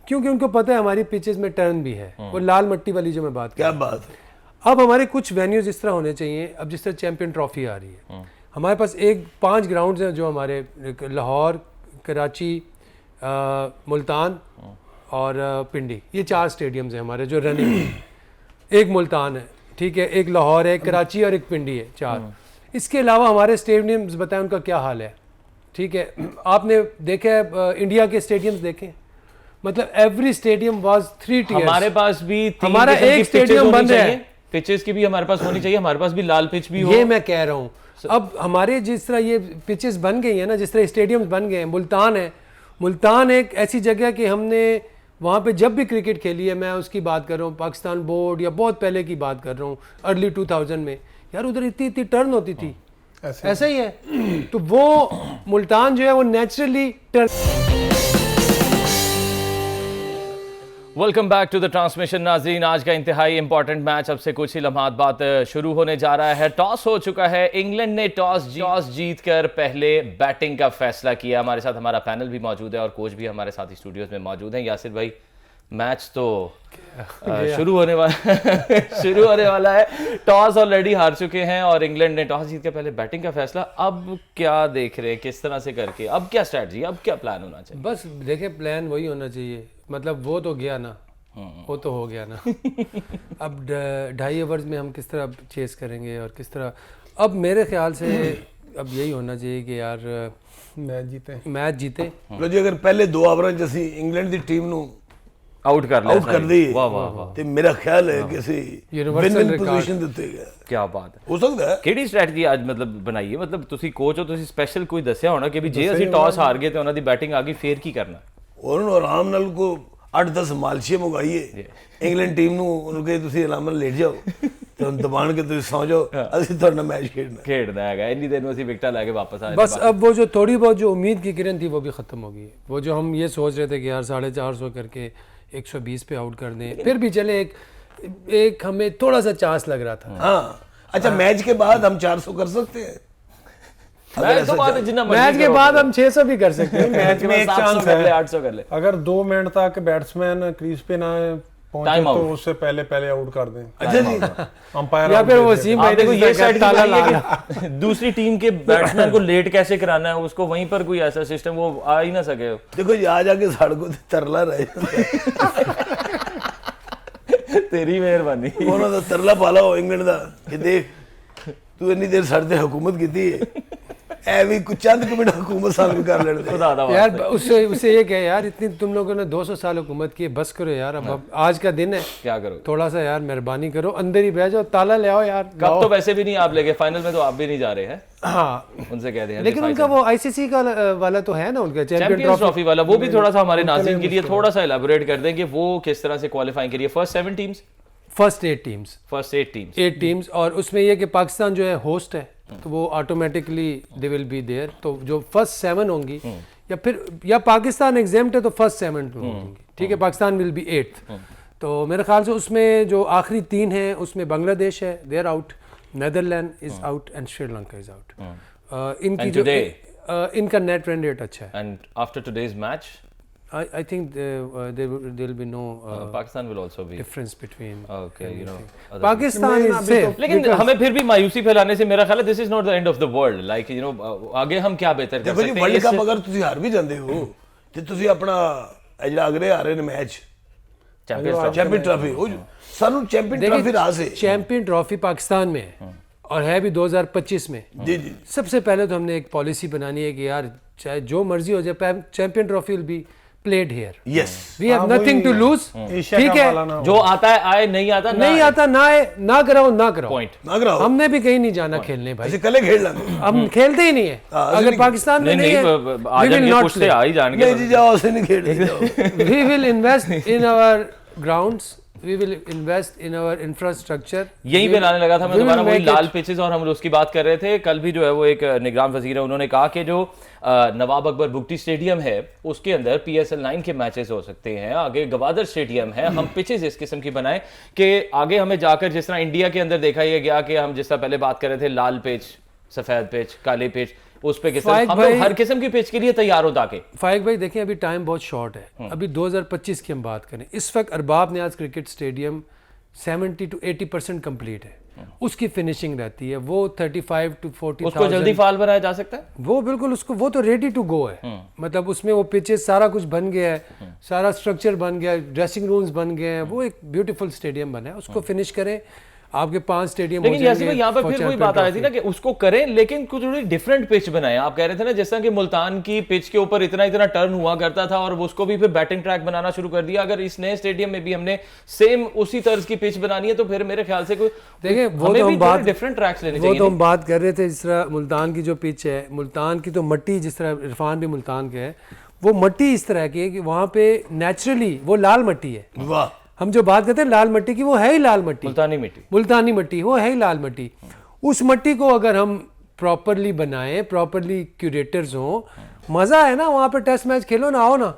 क्योंकि उनको पता है हमारी पिचेस में टर्न भी है। वो लाल मट्टी वाली जो मैं बात कर, क्या बात है। अब हमारे कुछ वेन्यूज इस तरह होने चाहिए। अब जिस तरह चैंपियन ट्रॉफी आ रही है, हमारे पास 5 ग्राउंड्स हैं जो हमारे लाहौर, कराची, मुल्तान और पिंडी, ये 4 स्टेडियम्स हैं हमारे जो रनिंग है। एक मुल्तान है, ठीक है, एक लाहौर है, एक कराची और एक पिंडी है, 4। इसके अलावा हमारे स्टेडियम्स बताएं उनका क्या हाल है, ठीक है। आपने देखा है इंडिया के स्टेडियम्स देखें, मतलब एवरी स्टेडियम वाज 3 टियर्स। हमारे पास भी हमारा एक स्टेडियम बन रहा है, पिचेस की भी हमारे पास होनी चाहिए, हमारे पास भी लाल पिच भी हो। ये मैं कह रहा हूँ। अब हमारे जिस तरह ये पिचेस बन गई है ना, जिस तरह स्टेडियम्स बन गए हैं, मुल्तान एक ऐसी जगह कि हमने वहाँ पे जब भी क्रिकेट खेली है, मैं उसकी बात कर रहा हूँ पाकिस्तान बोर्ड या बहुत पहले की बात कर रहा हूँ, अर्ली 2000 में, यार उधर इतनी टर्न होती थी। ऐसा ही है। तो वो मुल्तान जो है वो naturally turn. Welcome back to the transmission नाज़रीन। आज का इंतहाई इंपॉर्टेंट मैच अब से कुछ ही लम्हात बाद शुरू होने जा रहा है। टॉस हो चुका है, इंग्लैंड ने टॉस जीतकर पहले बैटिंग का फैसला किया। हमारे साथ हमारा पैनल भी मौजूद है और कोच भी हमारे साथ स्टूडियोज में मौजूद हैं। यासिर भाई, मैच तो शुरू होने वाला है। टॉस ऑलरेडी हार चुके हैं और इंग्लैंड ने टॉस जीत के पहले बैटिंग का फैसला। अब क्या देख रहे हैं, किस तरह से करके, अब क्या स्ट्रैटेजी, अब क्या प्लान होना चाहिए? बस देखे, प्लान वही होना चाहिए। मतलब वो तो गया ना, वो तो हो गया ना। अब 2.5 ओवर्स में हम किस तरह चेस करेंगे और किस तरह, अब मेरे ख्याल से अब यही होना चाहिए कि यार मैच जीते। लो जी, अगर पहले 2 ओवर जैसी इंग्लैंड की टीम ਨੂੰ आउट कर दी, वाह वाह वाह, ਤੇ ਮੇਰਾ ਖਿਆਲ ਹੈ ਕਿ ਅਸੀਂ ਵਿਨ ਪੋਜੀਸ਼ਨ ਦੇ ਉੱਤੇ ਗਏ। क्या बात है। ਹੋ ਸਕਦਾ ਹੈ ਕਿਹੜੀ ਸਟ੍ਰੈਟਜੀ ਅੱਜ मतलब ਬਣਾਈ ਹੈ? मतलब ਤੁਸੀਂ ਕੋਚ ਹੋ, ਤੁਸੀਂ ਸਪੈਸ਼ਲ ਕੋਈ ਦੱਸਿਆ ਹੋਣਾ ਕਿ ਵੀ ਜੇ ਅਸੀਂ ਟਾਸ ਹਾਰ ਗਏ ਤੇ ਉਹਨਾਂ ਦੀ ਬੈਟਿੰਗ ਆ ਗਈ ਫੇਰ ਕੀ ਕਰਨਾ? ਉਹਨਾਂ ਨੂੰ ਆਰਾਮ ਨਾਲ ਕੋ 8-10 ਮਾਲਸ਼ੀਆਂ ਮੰਗਾਈਏ ਇੰਗਲੈਂਡ ਟੀਮ ਨੂੰ, ਉਹਨੂੰ ਕਹੇ ਤੁਸੀਂ ਆਰਾਮ ਨਾਲ ਲੇਟ ਜਾਓ ਤੇ ਹੁਣ ਦਬਾਣ ਕੇ ਤੁਸੀਂ ਸੌ ਜਾਓ, ਅਸੀਂ ਤੁਹਾਡਾ ਮੈਚ खेलना है। ਇੰਨੀ ਦੇਰ ਨੂੰ ਅਸੀਂ ਵਿਕਟਾਂ ਲੈ ਕੇ वापस आए। बस अब वो जो थोड़ी बहुत जो उम्मीद की किरण थी वो भी ख़त्म हो गई है। वो जो हम ये सोच रहे थे कि यार 450 करके 120 पे आउट कर दें, फिर भी चले एक हमें थोड़ा सा चांस लग रहा था। हाँ अच्छा, मैच के बाद हम 400 कर सकते हैं। मैच के बाद हम 600 भी कर सकते हैं। मैच में एक चांस है, 800 कर ले। अगर 2 मिनट तक बैट्समैन क्रीज पे ना पहुंचे तो उससे पहले आउट कर दें। अच्छा जी, अंपायर या फिर वसीम भाई देखो ये साइड ताला ला दूसरी टीम के बैट्समैन को लेट कैसे कराना है, उसको वहीं पर कोई ऐसा सिस्टम वो आ ही ना सके। देखो जी, आ जाके सड़कों से तरला रहे तेरी मेहरबानी। ਉਹਨਾਂ ਦਾ ਤਰਲਾ ਪਾ ਲਓ ਇੰਗਲੈਂਡ ਦਾ ਕਿ ਦੇਖ ਤੂੰ ਇੰਨੀ ਦੇਰ ਸਾਡੇ ਤੇ ਹੁਕੂਮਤ ਕੀਤੀ ਹੈ, ਐ ਵੀ ਕੁਝ ਚੰਦ ਕੁ ਮਿੰਟ हुकूमत साबित कर लेने दे। यार उससे ये क्या यार, इतनी तुम लोगों ने 200 साल हुकूमत की है, बस करो यार। अब आज का दिन है, क्या करो, थोड़ा सा यार मेहरबानी करो, अंदर ही बैठ जाओ, ताला ले आओ यार। कब तो वैसे भी नहीं आप लेके, फाइनल में तो आप भी नहीं जा रहे हैं। हाँ, उनसे कह दें, लेकिन उनका वो आईसीसी का वाला तो है ना, उनका चैंपियंस ट्रॉफी वाला, वो भी थोड़ा सा हमारे नाज़रीन के लिए थोड़ा सा इलैबोरेट कर दें कि वो किस तरह से क्वालिफाइंग करिए। फर्स्ट 8 टीम्स, और उसमें ये कि पाकिस्तान जो है होस्ट है, तो वो automatically they will be there. तो जो फर्स्ट 7 होंगी या फिर या पाकिस्तान एग्जेम्प्ट है तो फर्स्ट 7 होंगी, ठीक है, पाकिस्तान विल बी 8th। तो मेरे ख्याल से उसमें जो आखिरी 3 हैं उसमें बांग्लादेश है, they are out, Netherland is out and Sri Lanka is out. इनकी जो इनका नेट रन रेट अच्छा है। And after today's match I think there will be no Pakistan will also be difference between Pakistan is safe। लेकिन हमें फिर भी मायूसी फैलाने से मेरा ख्याल है this is not the end of the world, like आगे हम क्या बेहतर कर सकते हैं। वर्ल्ड कप अगर ਤੁਸੀਂ ਹਾਰ ਵੀ ਜਾਂਦੇ ਹੋ ਤੇ ਤੁਸੀਂ ਆਪਣਾ ਜਿਹੜਾ ਅਗਲੇ ਆ ਰਹੇ ਨੇ ਮੈਚ चैंपियन ट्रॉफी, ਸਾਨੂੰ चैंपियन ट्रॉफी राह से चैंपियन ट्रॉफी पाकिस्तान में है और है भी 2025 में। जी जी, सबसे पहले तो हमने एक पॉलिसी बनानी है कि यार चाहे जो मर्जी हो जाए, champion trophy will be played here। yes, we have nothing to lose। ठीक है, जो आता है आए, नहीं आता ना आए, ना कराओ पॉइंट ना कराओ। हमने भी कहीं नहीं जाना खेलने भाई, कल खेल लेंगे, हम खेलते ही नहीं है। अगर पाकिस्तान में नहीं है, आ जाएंगे पुछते आ ही जाएंगे, नहीं जी जाओ, ऐसे नहीं खेलते। we will invest in our grounds we will invest in our infrastructure. यहीं पे लाने लगा था मैं We will दोबारा, वही make लाल it- पिचेस, और हम उसकी बात कर रहे थे कल भी। जो है वो एक निगरान वजीर है, उन्होंने कहा कि जो नवाब अकबर बुगटी स्टेडियम है उसके अंदर PSL 9 के मैचेस हो सकते हैं, आगे गवादर स्टेडियम है, हम पिचेस इस किस्म की बनाएं कि आगे हमें जाकर जिस तरह इंडिया के अंदर देखा यह गया कि हम जिस तरह पहले बात कर रहे थे लाल पिच, सफेद पिच, काली पिच, उस पे किस तरह फाइक हम लोग भाई- हर किस्म की पिच के लिए तैयार हो ताकि फाइक भाई देखें, अभी टाइम बहुत शॉर्ट है। अभी 2025 की हम बात करें, इस वक्त Arbab Niaz cricket stadium 70 to 80% complete है। उसकी फिनिशिंग रहती है, वो 35 to 40 उसको जल्दी फाल बनाया जा सकता है। वो बिल्कुल उसको, वो तो रेडी टू गो है। मतलब उसमें वो पिचेस सारा कुछ बन गया है, सारा स्ट्रक्चर बन गया है, ड्रेसिंग रूम्स बन गए हैं, वो एक ब्यूटीफुल स्टेडियम बना है। उसको फिनिश करें, आपके 5 स्टेडियम लेकिन जैसे भाई यहाँ पर फिर वही बात आ रही थी ना कि उसको करें लेकिन कुछ थोड़ी डिफरेंट पिच बनाए। आप कह रहे थे ना जिस तरह कि मुल्तान की पिच के ऊपर इतना इतना टर्न हुआ करता था और उसको भी फिर बैटिंग ट्रैक बनाना शुरू कर दिया। अगर इस नए स्टेडियम में भी हमने सेम उसी तर्ज की पिच बनानी है तो फिर मेरे ख्याल से कोई देखिए, वो तो हम बात डिफरेंट ट्रैक्स लेने वो तो चाहिए। हम बात कर रहे थे, जिस तरह मुल्तान की जो पिच है, मुल्तान की तो मट्टी, जिस तरह इरफान भी मुल्तान के है, वो मट्टी इस तरह की है कि वहाँ पे नेचुरली वो लाल मट्टी है। वाह, हम जो बात करते हैं लाल मट्टी की, वो है ही लाल मट्टी, मुल्तानी मिट्टी, मुल्तानी मट्टी, वो है ही लाल मट्टी। उस मट्टी को अगर हम प्रॉपरली बनाएं, प्रॉपरली क्यूरेटर्स हों, मजा है ना वहाँ पे। टेस्ट मैच खेलो ना, आओ ना,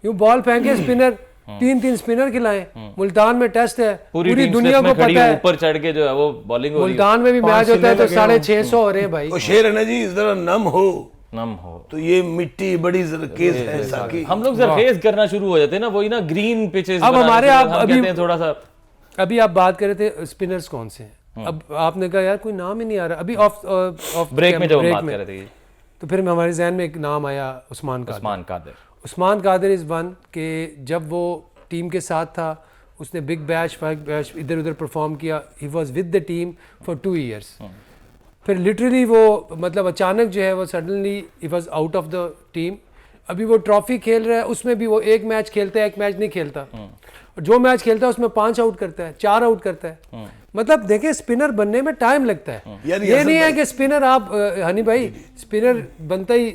यूं बॉल फेंके, स्पिनर 3-3 स्पिनर खिलाएं। मुल्तान में टेस्ट है, पूरी टीम दुनिया को खड़ी पता है। ऊपर चढ़ के जो है वो बॉलिंग हो रही है, मुल्तान में भी मैच होता है तो 650 हो रहे हैं भाई। वो शेर है ना जी, जरा नम हो नम हो। तो ये मिट्टी बड़ी जरखेज है साकी। हम लोग जरखेज करना शुरू हो जाते हैं ना, वही ना ग्रीन पिचेस अब हमारे आप अभी कहते हैं थोड़ा सा। अभी आप बात कर रहे थे स्पिनर्स कौन से हैं, अब आपने कहा यार कोई नाम ही नहीं आ रहा। अभी ऑफ ब्रेक में जब हम बात कर रहे थे तो फिर हमारे जहन में एक नाम आया, उस्मान कादिर। उस्मान कादिर। उस्मान कादिर इज़ वन के जब वो टीम के साथ था, उसने बिग बैश इधर उधर परफॉर्म किया। He was with the team for 2 years। फिर लिटरली वो मतलब अचानक जो है वो suddenly he was out of the team. अभी वो ट्रॉफी खेल रहा है, उसमें भी वो एक मैच खेलता है, एक मैच नहीं खेलता, और जो मैच खेलता है उसमें 5 आउट करता है, 4 आउट करता है। मतलब देखें, स्पिनर बनने में टाइम लगता है। यार ये नहीं है कि स्पिनर आप हनी भाई, स्पिनर बनता ही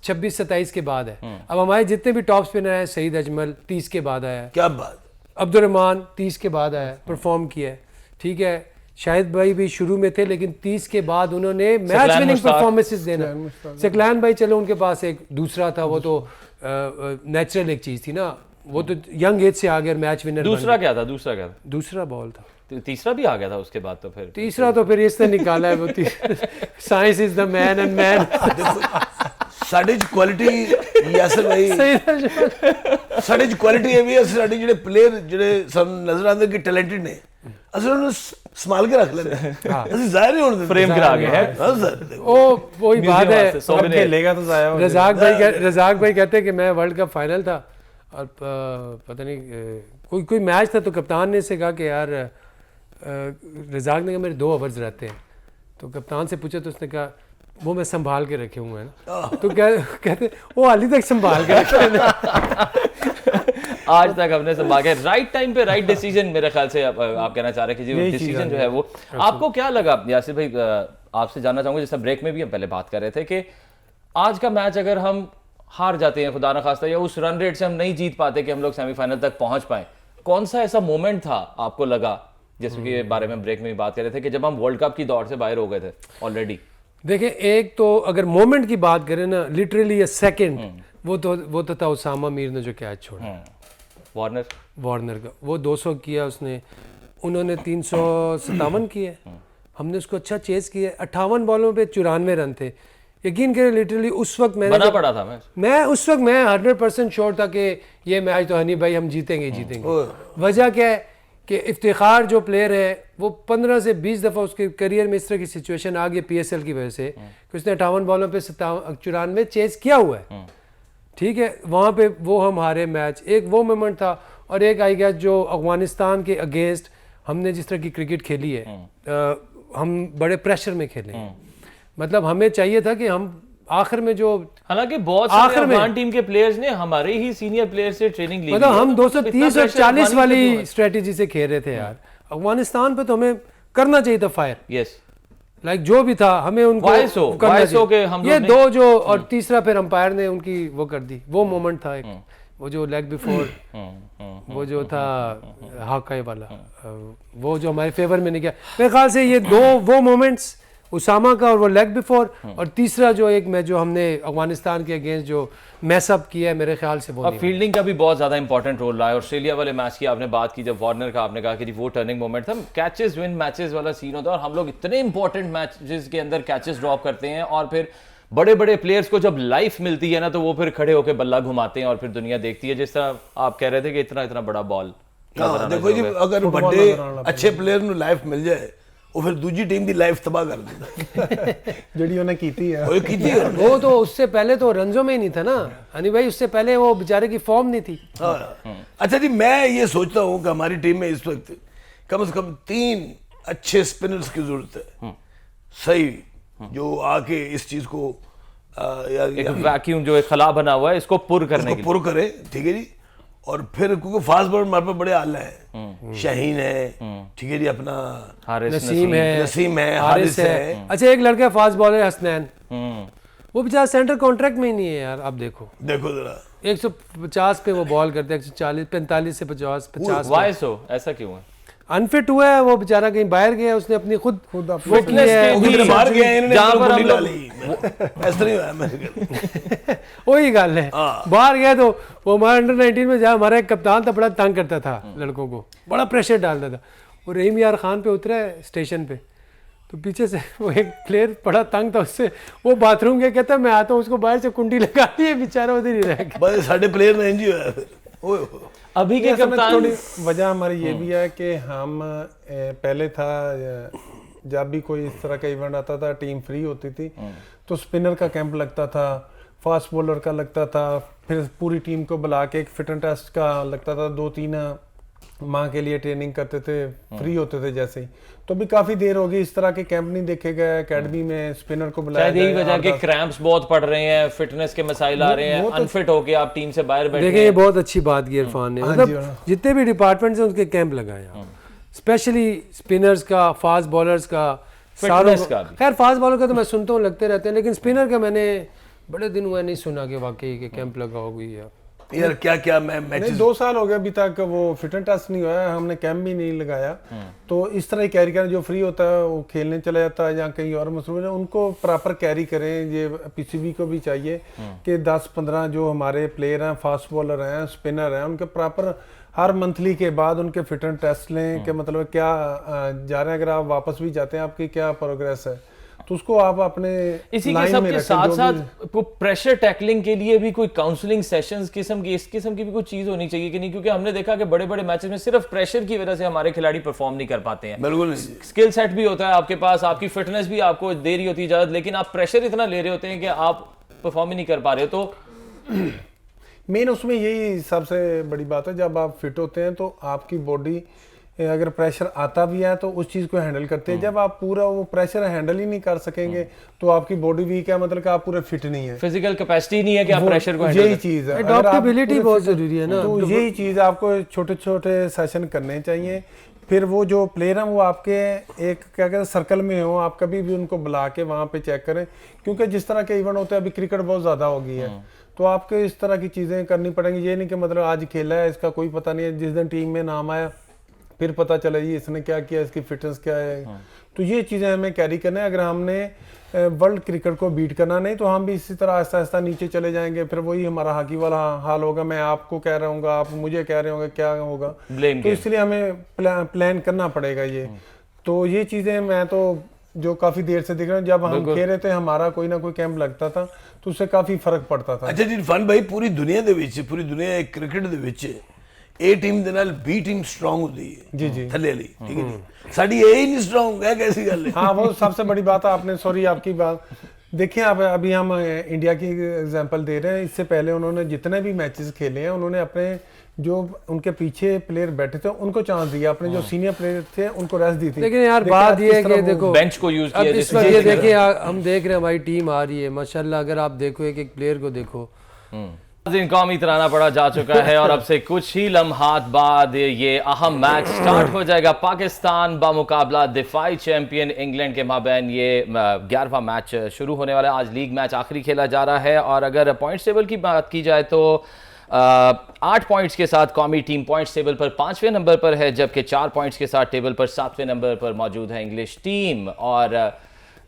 26-27 के बाद है। अब हमारे जितने भी टॉप स्पिनर हैं, सईद अजमल 30 के बाद आया है, क्या बात, अब्दुर्रहमान 30 के बाद आया है, परफॉर्म किया है, ठीक है। शाहिद भाई भी शुरू में थे लेकिन 30 के बाद उन्होंने मैच विनिंग परफॉर्मेंसेस देना। सकलान भाई चलो उनके पास एक दूसरा था, वो तो नेचुरल एक चीज थी ना, वो तो यंग एज से आ गया मैच विनर। दूसरा क्या था? दूसरा क्या था? दूसरा बॉल था, तीसरा भी आ गया था उसके बाद। तो फिर तीसरा तो फिर इसने निकाला है वो। Science is the man and man. साढ़े क्वालिटी यासर भाई, साढ़े क्वालिटी ये भी है, साढ़े ਜਿਹੜੇ ਪਲੇਅਰ ਜਿਹੜੇ ਸਾਨੂੰ ਨਜ਼ਰ ਆਉਂਦੇ ਕਿ ਟੈਲੈਂਟਡ ਨੇ, ਅਸੀਂ ਉਹਨਾਂ ਨੂੰ ਸੰਭਾਲ ਕੇ ਰੱਖ ਲੈਂਦੇ ਹਾਂ, ਅਸੀਂ ਜ਼ਾਹਿਰ ਨਹੀਂ ਹੋਣ ਦਿੰਦੇ। फ्रेम करा गया है। हाँ सर, ओ वही बात है। अब खेलेगा तो जाया हो रजाक भाई कहते हैं कि मैं वर्ल्ड कप फाइनल था और पता नहीं कोई मैच था, तो कप्तान ने से कहा कि यार रजाक ने कहा मेरे 2 ओवर्स रहते हैं, तो कप्तान से पूछा तो उसने कहा वो मैं संभाल के रखे हुए हैं ना। तो कहते वो हाली तक संभाल के रखे हैं। आज तक हमने संभाल के राइट टाइम पे राइट डिसीजन, मेरे ख्याल से आप कहना चाह रहे हैं कि डिसीजन जो है वो आपको क्या लगा? यासिर भाई आपसे जानना चाहूंगा, जैसा ब्रेक में भी हम पहले बात कर रहे थे कि आज का मैच अगर हम हार जाते हैं खुदा न खास्ता, या उस रन रेट से हम नहीं जीत पाते कि हम लोग सेमीफाइनल तक पहुंच पाए, कौन सा ऐसा मोमेंट था आपको लगा, जैसे कि बारे में ब्रेक में भी बात कर रहे थे कि जब हम वर्ल्ड कप की दौड़ से बाहर हो गए थे ऑलरेडी? देखिए, एक तो अगर मोमेंट की बात करें ना, लिटरली अ सेकंड, वो तो था उसामा मीर ने जो कैच छोड़ा, वार्नर का, वो 200 किया उसने, उन्होंने 357 किए, हमने उसको अच्छा चेस किया। 58 बॉलों पे 94 रन थे। यकीन करें लिटरली उस वक्त बना पड़ा था मैं उस वक्त मैं 100% श्योर था कि ये मैच तो हनी भाई हम जीतेंगे। वजह क्या है कि इफ्तिखार जो प्लेयर है वो 15 से 20 दफ़ा उसके करियर में इस तरह की सिचुएशन आ गई PSL की वजह से कि उसने 58 बॉलों पे 94 चेस किया हुआ है, ठीक है। वहाँ पे वो हम हारे मैच, एक वो मोमेंट था। और एक आई गया जो अफगानिस्तान के अगेंस्ट हमने जिस तरह की क्रिकेट खेली है, हम बड़े प्रेशर में खेले, मतलब हमें चाहिए था कि हम आखिर में जो, हालांकि बहुत सारे अफगान टीम के प्लेयर्स ने हमारे ही सीनियर प्लेयर से ट्रेनिंग ली, मतलब हम 230 और 40 वाली स्ट्रेटेजी से खेल रहे थे यार। अफगानिस्तान पे तो हमें करना चाहिए था फायर, यस, लाइक जो भी था हमें उनको करना चाहिए। ये 2 जो और तीसरा फिर अंपायर ने उनकी वो कर दी, वो मोमेंट था एक, वो जो लेग बिफोर वो जो था हाकाई वाला, वो जो हमारे फेवर में नहीं गया। मेरे ख्याल से ये दो वो मोमेंट्स, उसामा का और वो लेग बिफोर, और तीसरा जो एक मैच जो हमने अफगानिस्तान के अगेंस्ट जो मैसअप किया है, मेरे ख्याल से वो अब फील्डिंग का भी बहुत ज़्यादा इंपॉर्टेंट रोल रहा है। ऑस्ट्रेलिया वाले मैच की आपने बात की, जब वार्नर का आपने कहा कि जी वो टर्निंग मोमेंट था, कैचेस विन मैचेस वाला सीन होता है, और हम लोग इतने इंपॉर्टेंट मैचेस के अंदर कैचेस ड्रॉप करते हैं, और फिर बड़े बड़े प्लेयर्स को जब लाइफ मिलती है ना, तो वो फिर खड़े होकर बल्ला घुमाते हैं और फिर दुनिया देखती है। जिस तरह आप कह रहे थे कि इतना इतना बड़ा बॉल, देखो जी, अगर बड़े अच्छे प्लेयर ਨੂੰ ਲਾਈਫ ਮਿਲ ਜਾਏ, ਉਹ ਫਿਰ ਦੂਜੀ ਟੀਮ ਦੀ ਲਾਈਫ ਤਬਾਹ ਕਰ ਦਿੰਦਾ ਜਿਹੜੀ ਉਹਨੇ ਕੀਤੀ ਹੈ। ਉਹ ਕੀਤੀ ਹੈ। वो तो उससे पहले तो रंजो में ही नहीं था ना हनी भाई, उससे पहले वो बेचारे की फॉर्म नहीं थी। अच्छा जी, मैं ये सोचता हूँ कि हमारी टीम में इस वक्त कम से कम 3 अच्छे स्पिनर्स की जरूरत है, सही, जो आके इस चीज को एक वैक्यूम जो एक खला बना हुआ है इसको पुर करने के लिए पुर करे, ठीक है जी। और फिर क्योंकि फास्ट बॉलर हमारे पास बड़े आला है, शाहीन है, ठीक है जी, अपना हारिस नसीम है, हारिस है। अच्छा एक लड़का फास्ट बॉलर हसनैन, वो बेचारा सेंटर कॉन्ट्रैक्ट में ही नहीं है यार। अब देखो जरा 150 पे वो बॉल करते हैं, 140 45 से 50 वाई सो ऐसा क्यों है? अनफिट हुआ है वो बेचारा, कहीं बाहर गया, उसने अपनी खुद फिटनेस के भी बाहर गया, इन्होंने जहाँ पर हम डाली इस तरह है मेरे वही गल है, बाहर गया तो वो हमारे अंडर 19 में जहाँ हमारा एक कप्तान था, बड़ा तंग करता था लड़कों को, बड़ा प्रेशर डालता था। वो रहीम यार खान पे उतरा है स्टेशन पे, तो पीछे से वो एक प्लेयर बड़ा तंग था उससे, वो बाथरूम गया, कहता मैं आता हूँ, उसको बाहर से कुंडी लगा दी है, बेचारा उधर ही रह गया। बस साढ़े प्लेयर ने इंज होया फिर। अभी के कप्तान थोड़ी वजह हमारी ये भी है कि हम पहले था, जब भी कोई इस तरह का इवेंट आता था, टीम फ्री होती थी तो स्पिनर का कैंप लगता था, फास्ट बॉलर का लगता था, फिर पूरी टीम को बुला के एक फिटनेस टेस्ट का लगता था, 2-3 माह के लिए ट्रेनिंग करते थे, फ्री होते थे जैसे ही। तो भी काफी देर हो गई, इस तरह के कैंप नहीं देखे गए एकेडमी में, स्पिनर को बुलाया शायद यही वजह के क्रैम्प्स बहुत पड़ रहे हैं, फिटनेस के मसाइल आ रहे हैं, अनफिट होके आप टीम से बाहर बैठे। देखिए ये बहुत अच्छी बात की इरफान ने, मतलब जितने भी डिपार्टमेंट्स हैं उनके कैंप लगाए, स्पेशली स्पिनर्स का, फास्ट बॉलर्स का, फिटनेस का भी। खैर फास्ट बॉलर का तो मैं सुनता हूँ, लगते रहते हैं, लेकिन स्पिनर का मैंने बड़े दिन हुए नहीं सुना कि वाकई के कैंप लगा होगी यार। क्या मैं मैचेस 2 साल हो गए अभी तक वो फिटनेस टेस्ट नहीं हुआ है, हमने कैंप भी नहीं लगाया। तो इस तरह ही कैरी करें, जो फ्री होता है वो खेलने चला जाता है या कहीं और मसरूफ है, उनको प्रॉपर कैरी करें। ये पीसीबी को भी चाहिए कि 10-15 जो हमारे प्लेयर हैं, फास्ट बॉलर हैं, स्पिनर हैं, उनके प्रॉपर हर मंथली के बाद उनके फिटनेस टेस्ट लें कि मतलब क्या जा रहे हैं, अगर आप वापस भी जाते हैं आपकी क्या प्रोग्रेस है, तो उसको आप अपने इसी के सब के साथ साथ प्रेशर टैकलिंग के लिए भी कोई काउंसलिंग सेशंस किस्म की, इस किस्म की भी कोई चीज होनी चाहिए कि नहीं? क्योंकि हमने देखा कि बड़े बड़े मैचेस में सिर्फ प्रेशर की वजह से हमारे खिलाड़ी परफॉर्म नहीं कर पाते हैं। बिल्कुल स्किल सेट भी होता है आपके पास, आपकी फिटनेस भी आपको दे रही होती है इजाजत, लेकिन आप प्रेशर इतना ले रहे होते हैं कि आप परफॉर्म ही नहीं कर पा रहे। तो मेन उसमें यही सबसे बड़ी बात है, जब आप फिट होते हैं तो आपकी बॉडी अगर प्रेशर आता भी है तो उस चीज़ को हैंडल करते हैं। जब आप पूरा वो प्रेशर हैंडल ही नहीं कर सकेंगे तो आपकी बॉडी वीक है, मतलब कि आप पूरे फिट नहीं है, फिजिकल कैपेसिटी नहीं है कि आप प्रेशर को हैंडल यही चीज़ है। एडॉप्टेबिलिटी बहुत जरूरी है ना, तो यही चीज़ आपको छोटे छोटे सेशन करने चाहिए। फिर वो जो प्लेयर हैं वो आपके एक क्या कहते हैं सर्कल में हो, आप कभी भी उनको बुला के वहाँ पे चेक करें, क्योंकि जिस तरह के इवेंट होते हैं, अभी क्रिकेट बहुत ज़्यादा हो गई है, तो आपको इस तरह की चीज़ें करनी पड़ेंगी। ये नहीं कि मतलब आज खेला है, इसका कोई पता नहीं है, जिस दिन टीम में नाम आया फिर पता चला जी इसने क्या किया, इसकी फिटनेस क्या है। तो ये चीज़ें हमें कैरी करना है। अगर हमने वर्ल्ड क्रिकेट को बीट करना नहीं तो हम भी इसी तरह आहिस्ता आहिस्ता नीचे चले जाएंगे, फिर वही हमारा हॉकी वाला हाल होगा, मैं आपको कह रहा हूँ, आप मुझे कह रहे होंगे, क्या होगा। तो इसलिए हमें प्लान करना पड़ेगा ये। तो ये चीज़ें मैं तो जो काफ़ी देर से देख रहा हूँ, जब हम खेल रहे थे हमारा कोई ना कोई कैंप लगता था तो उससे काफ़ी फर्क पड़ता था। अच्छा जी इरफान भाई, पूरी दुनिया क्रिकेट ਦੇ ਵਿੱਚ ए टीम ਦੇ ਨਾਲ बी टीम स्ट्रांग होती है जी जी थले वाली, ठीक है जी, साडी ए ही नहीं स्ट्रांग है, कैसी गल है? हाँ वो सबसे बड़ी बात है। आपने सॉरी आपकी बात देखिए, आप अभी हम इंडिया की एग्जांपल दे रहे हैं, इससे पहले उन्होंने जितने भी मैचेस खेले हैं उन्होंने अपने जो उनके पीछे प्लेयर बैठे थे उनको चांस दिया, अपने जो सीनियर प्लेयर थे उनको रेस्ट दी थी। लेकिन यार बात ये है कि देखो बेंच को यूज किया, इस बार ये देखिए हम देख रहे हैं हमारी टीम आ रही है माशाल्लाह, अगर आप देखो एक एक प्लेयर को देखो, कौमी तराना पड़ा जा चुका है और अब से कुछ ही लम्हात बाद ये अहम मैच स्टार्ट हो जाएगा। पाकिस्तान बामुकाबला दिफाई चैंपियन इंग्लैंड के माबैन ये 11वां मैच शुरू होने वाला है। आज लीग मैच आखिरी खेला जा रहा है और अगर पॉइंट्स टेबल की बात की जाए तो 8 पॉइंट्स के साथ कौमी टीम पॉइंट्स टेबल पर 5वें नंबर पर है, जबकि 4 पॉइंट्स के साथ टेबल पर 7वें नंबर पर मौजूद है इंग्लिश टीम। और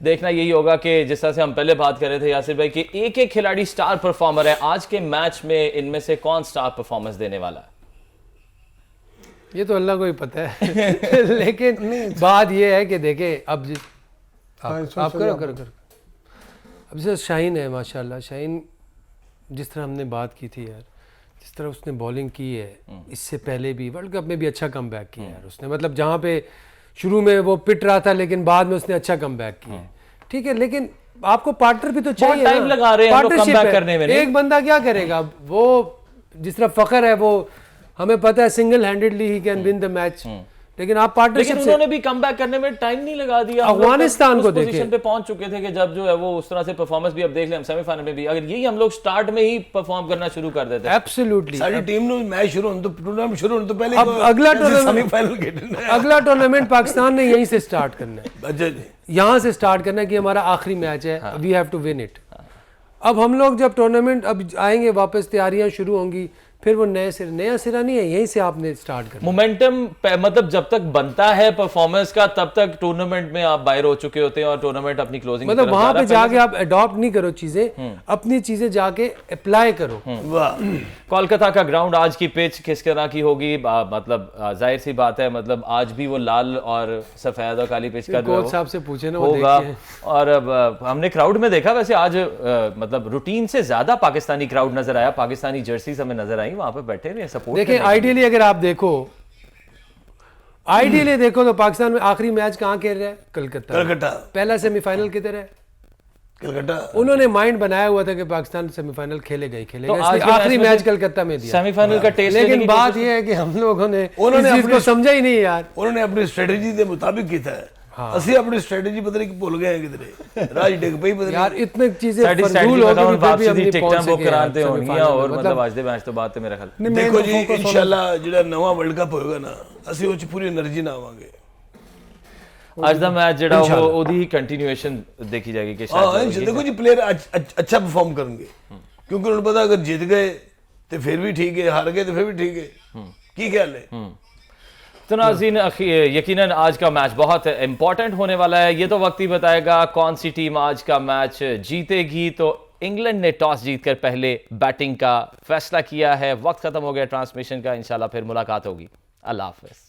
देखना यही होगा कि जिस तरह से हम पहले बात कर रहे थे यासिर भाई कि एक एक खिलाड़ी स्टार परफॉर्मर है, आज के मैच में इनमें से कौन स्टार परफॉर्मेंस देने वाला है? ये तो अल्लाह को ही पता है लेकिन बात ये है कि देखें अब आप करो करो करो। अब जैसे शाहीन है, माशाल्लाह शाहीन, जिस तरह हमने बात की थी यार, जिस तरह उसने बॉलिंग की है, इससे पहले भी वर्ल्ड कप में भी अच्छा कम बैक किया यार उसने, मतलब जहाँ पे शुरू में वो पिट रहा था लेकिन बाद में उसने अच्छा कम बैक किया। ठीक है, लेकिन आपको पार्टनर भी तो चाहिए, टाइम लगा रहे हैं हम लोग comeback करने में। एक बंदा क्या करेगा? वो जिस तरह फखर है, वो हमें पता है single handedly he can win the match, लेकिन आप पार्टनरशिप लेकिन उन्होंने भी कमबैक करने में टाइम नहीं लगा दिया। अफगानिस्तान को पोजीशन पे पहुंच चुके थे कि जब जो है वो उस तरह से परफॉर्मेंस भी अब देख लें हम सेमीफाइनल में भी, अगर यही हम लोग स्टार्ट में ही परफॉर्म करना शुरू कर देते। एब्सोल्युटली सारी टीम ने मैच शुरू होने तो टूर्नामेंट शुरू होने तो पहले अब अगला सेमीफाइनल खेलना है। अगला टूर्नामेंट पाकिस्तान ने यहीं से स्टार्ट करना है, अच्छा जी, यहाँ से स्टार्ट करना है कि हमारा आखिरी मैच है, we have to win it. अब हम लोग जब टूर्नामेंट अब आएंगे वापस, तैयारियां शुरू होंगी, फिर वो नया सिरा नहीं है, यहीं से आपने स्टार्ट करना। मोमेंटम मतलब जब तक बनता है परफॉर्मेंस का तब तक टूर्नामेंट में आप बाहर हो चुके होते हैं और टूर्नामेंट अपनी क्लोजिंग मतलब वहां पे जाके आप अडॉप्ट नहीं करो चीजें, अपनी चीजें जाके अप्लाई करो। वाह। कोलकाता का ग्राउंड, आज की पिच किस तरह की होगी? मतलब जाहिर सी बात है, मतलब आज भी वो लाल और सफेद और काली पिच का कोच साहब से पूछे ना, वो होगा। देखिए। और अब हमने क्राउड में देखा वैसे आज मतलब रूटीन से ज्यादा पाकिस्तानी क्राउड नजर आया, पाकिस्तानी जर्सीज हमें नजर आई, वहां पे बैठे रहे सपोर्ट। देखिए आइडियली अगर आप देखो, आइडियली देखो तो पाकिस्तान में आखिरी मैच कहाँ खेल रहा है? कलकत्ता। पहला सेमीफाइनल किधर है? कलकत्ता। उन्होंने माइंड बनाया हुआ था कि पाकिस्तान सेमीफाइनल खेलेगा ही खेलेगा, तो इसलिए आखिरी मैच कलकत्ता में दिया सेमीफाइनल का टेस्ट। लेकिन बात यह है कि हम लोगों ने इस चीज को समझा ही नहीं यार। उन्होंने अपनी स्ट्रेटजी के मुताबिक किया है। ਅਸੀਂ ਆਪਣੀ स्ट्रेटजी पता नहीं भूल गए किधरे राज डिग पई पता यार इतने चीजें साडी फजूल हो गई, फिर भी हम नहीं पहुंच टिकटां बुक सके कराते यार होणगीਆਂ और सेमीफाइनल में। मतलब आज ਦੇ ਮੈਚ ਤੋਂ ਬਾਅਦ ਤੇ ਮੇਰਾ ਖਿਆਲ देखो जी इंशाल्लाह ਜਿਹੜਾ ਨਵਾਂ ਵਰਲਡ ਕੱਪ ਹੋਏਗਾ ਨਾ, ਅਸੀਂ ਉਹ ਚ ਪੂਰੀ એનર્ਜੀ ਨਾਲ ਆਵਾਂਗੇ। ਅੱਜ ਦਾ ਮੈਚ ਜਿਹੜਾ ਉਹ ਉਹਦੀ ਹੀ ਕੰਟੀਨਿਊਏਸ਼ਨ ਦੇਖੀ ਜਾਏਗੀ ਕਿ हाँ ਸ਼ਾयਦ देखो जी प्लेयर अच्छा परफॉर्म करेंगे, क्योंकि उन्हें पता अगर जीत गए तो फिर भी ठीक है, हार गए तो फिर भी ठीक है। की ख्याल है? तो नाज़रीन यकीनन आज का मैच बहुत इंपॉर्टेंट होने वाला है। ये तो वक्त ही बताएगा कौन सी टीम आज का मैच जीतेगी। तो इंग्लैंड ने टॉस जीतकर पहले बैटिंग का फैसला किया है। वक्त खत्म हो गया ट्रांसमिशन का, इंशाल्लाह फिर मुलाकात होगी। अल्लाह हाफ़िज़।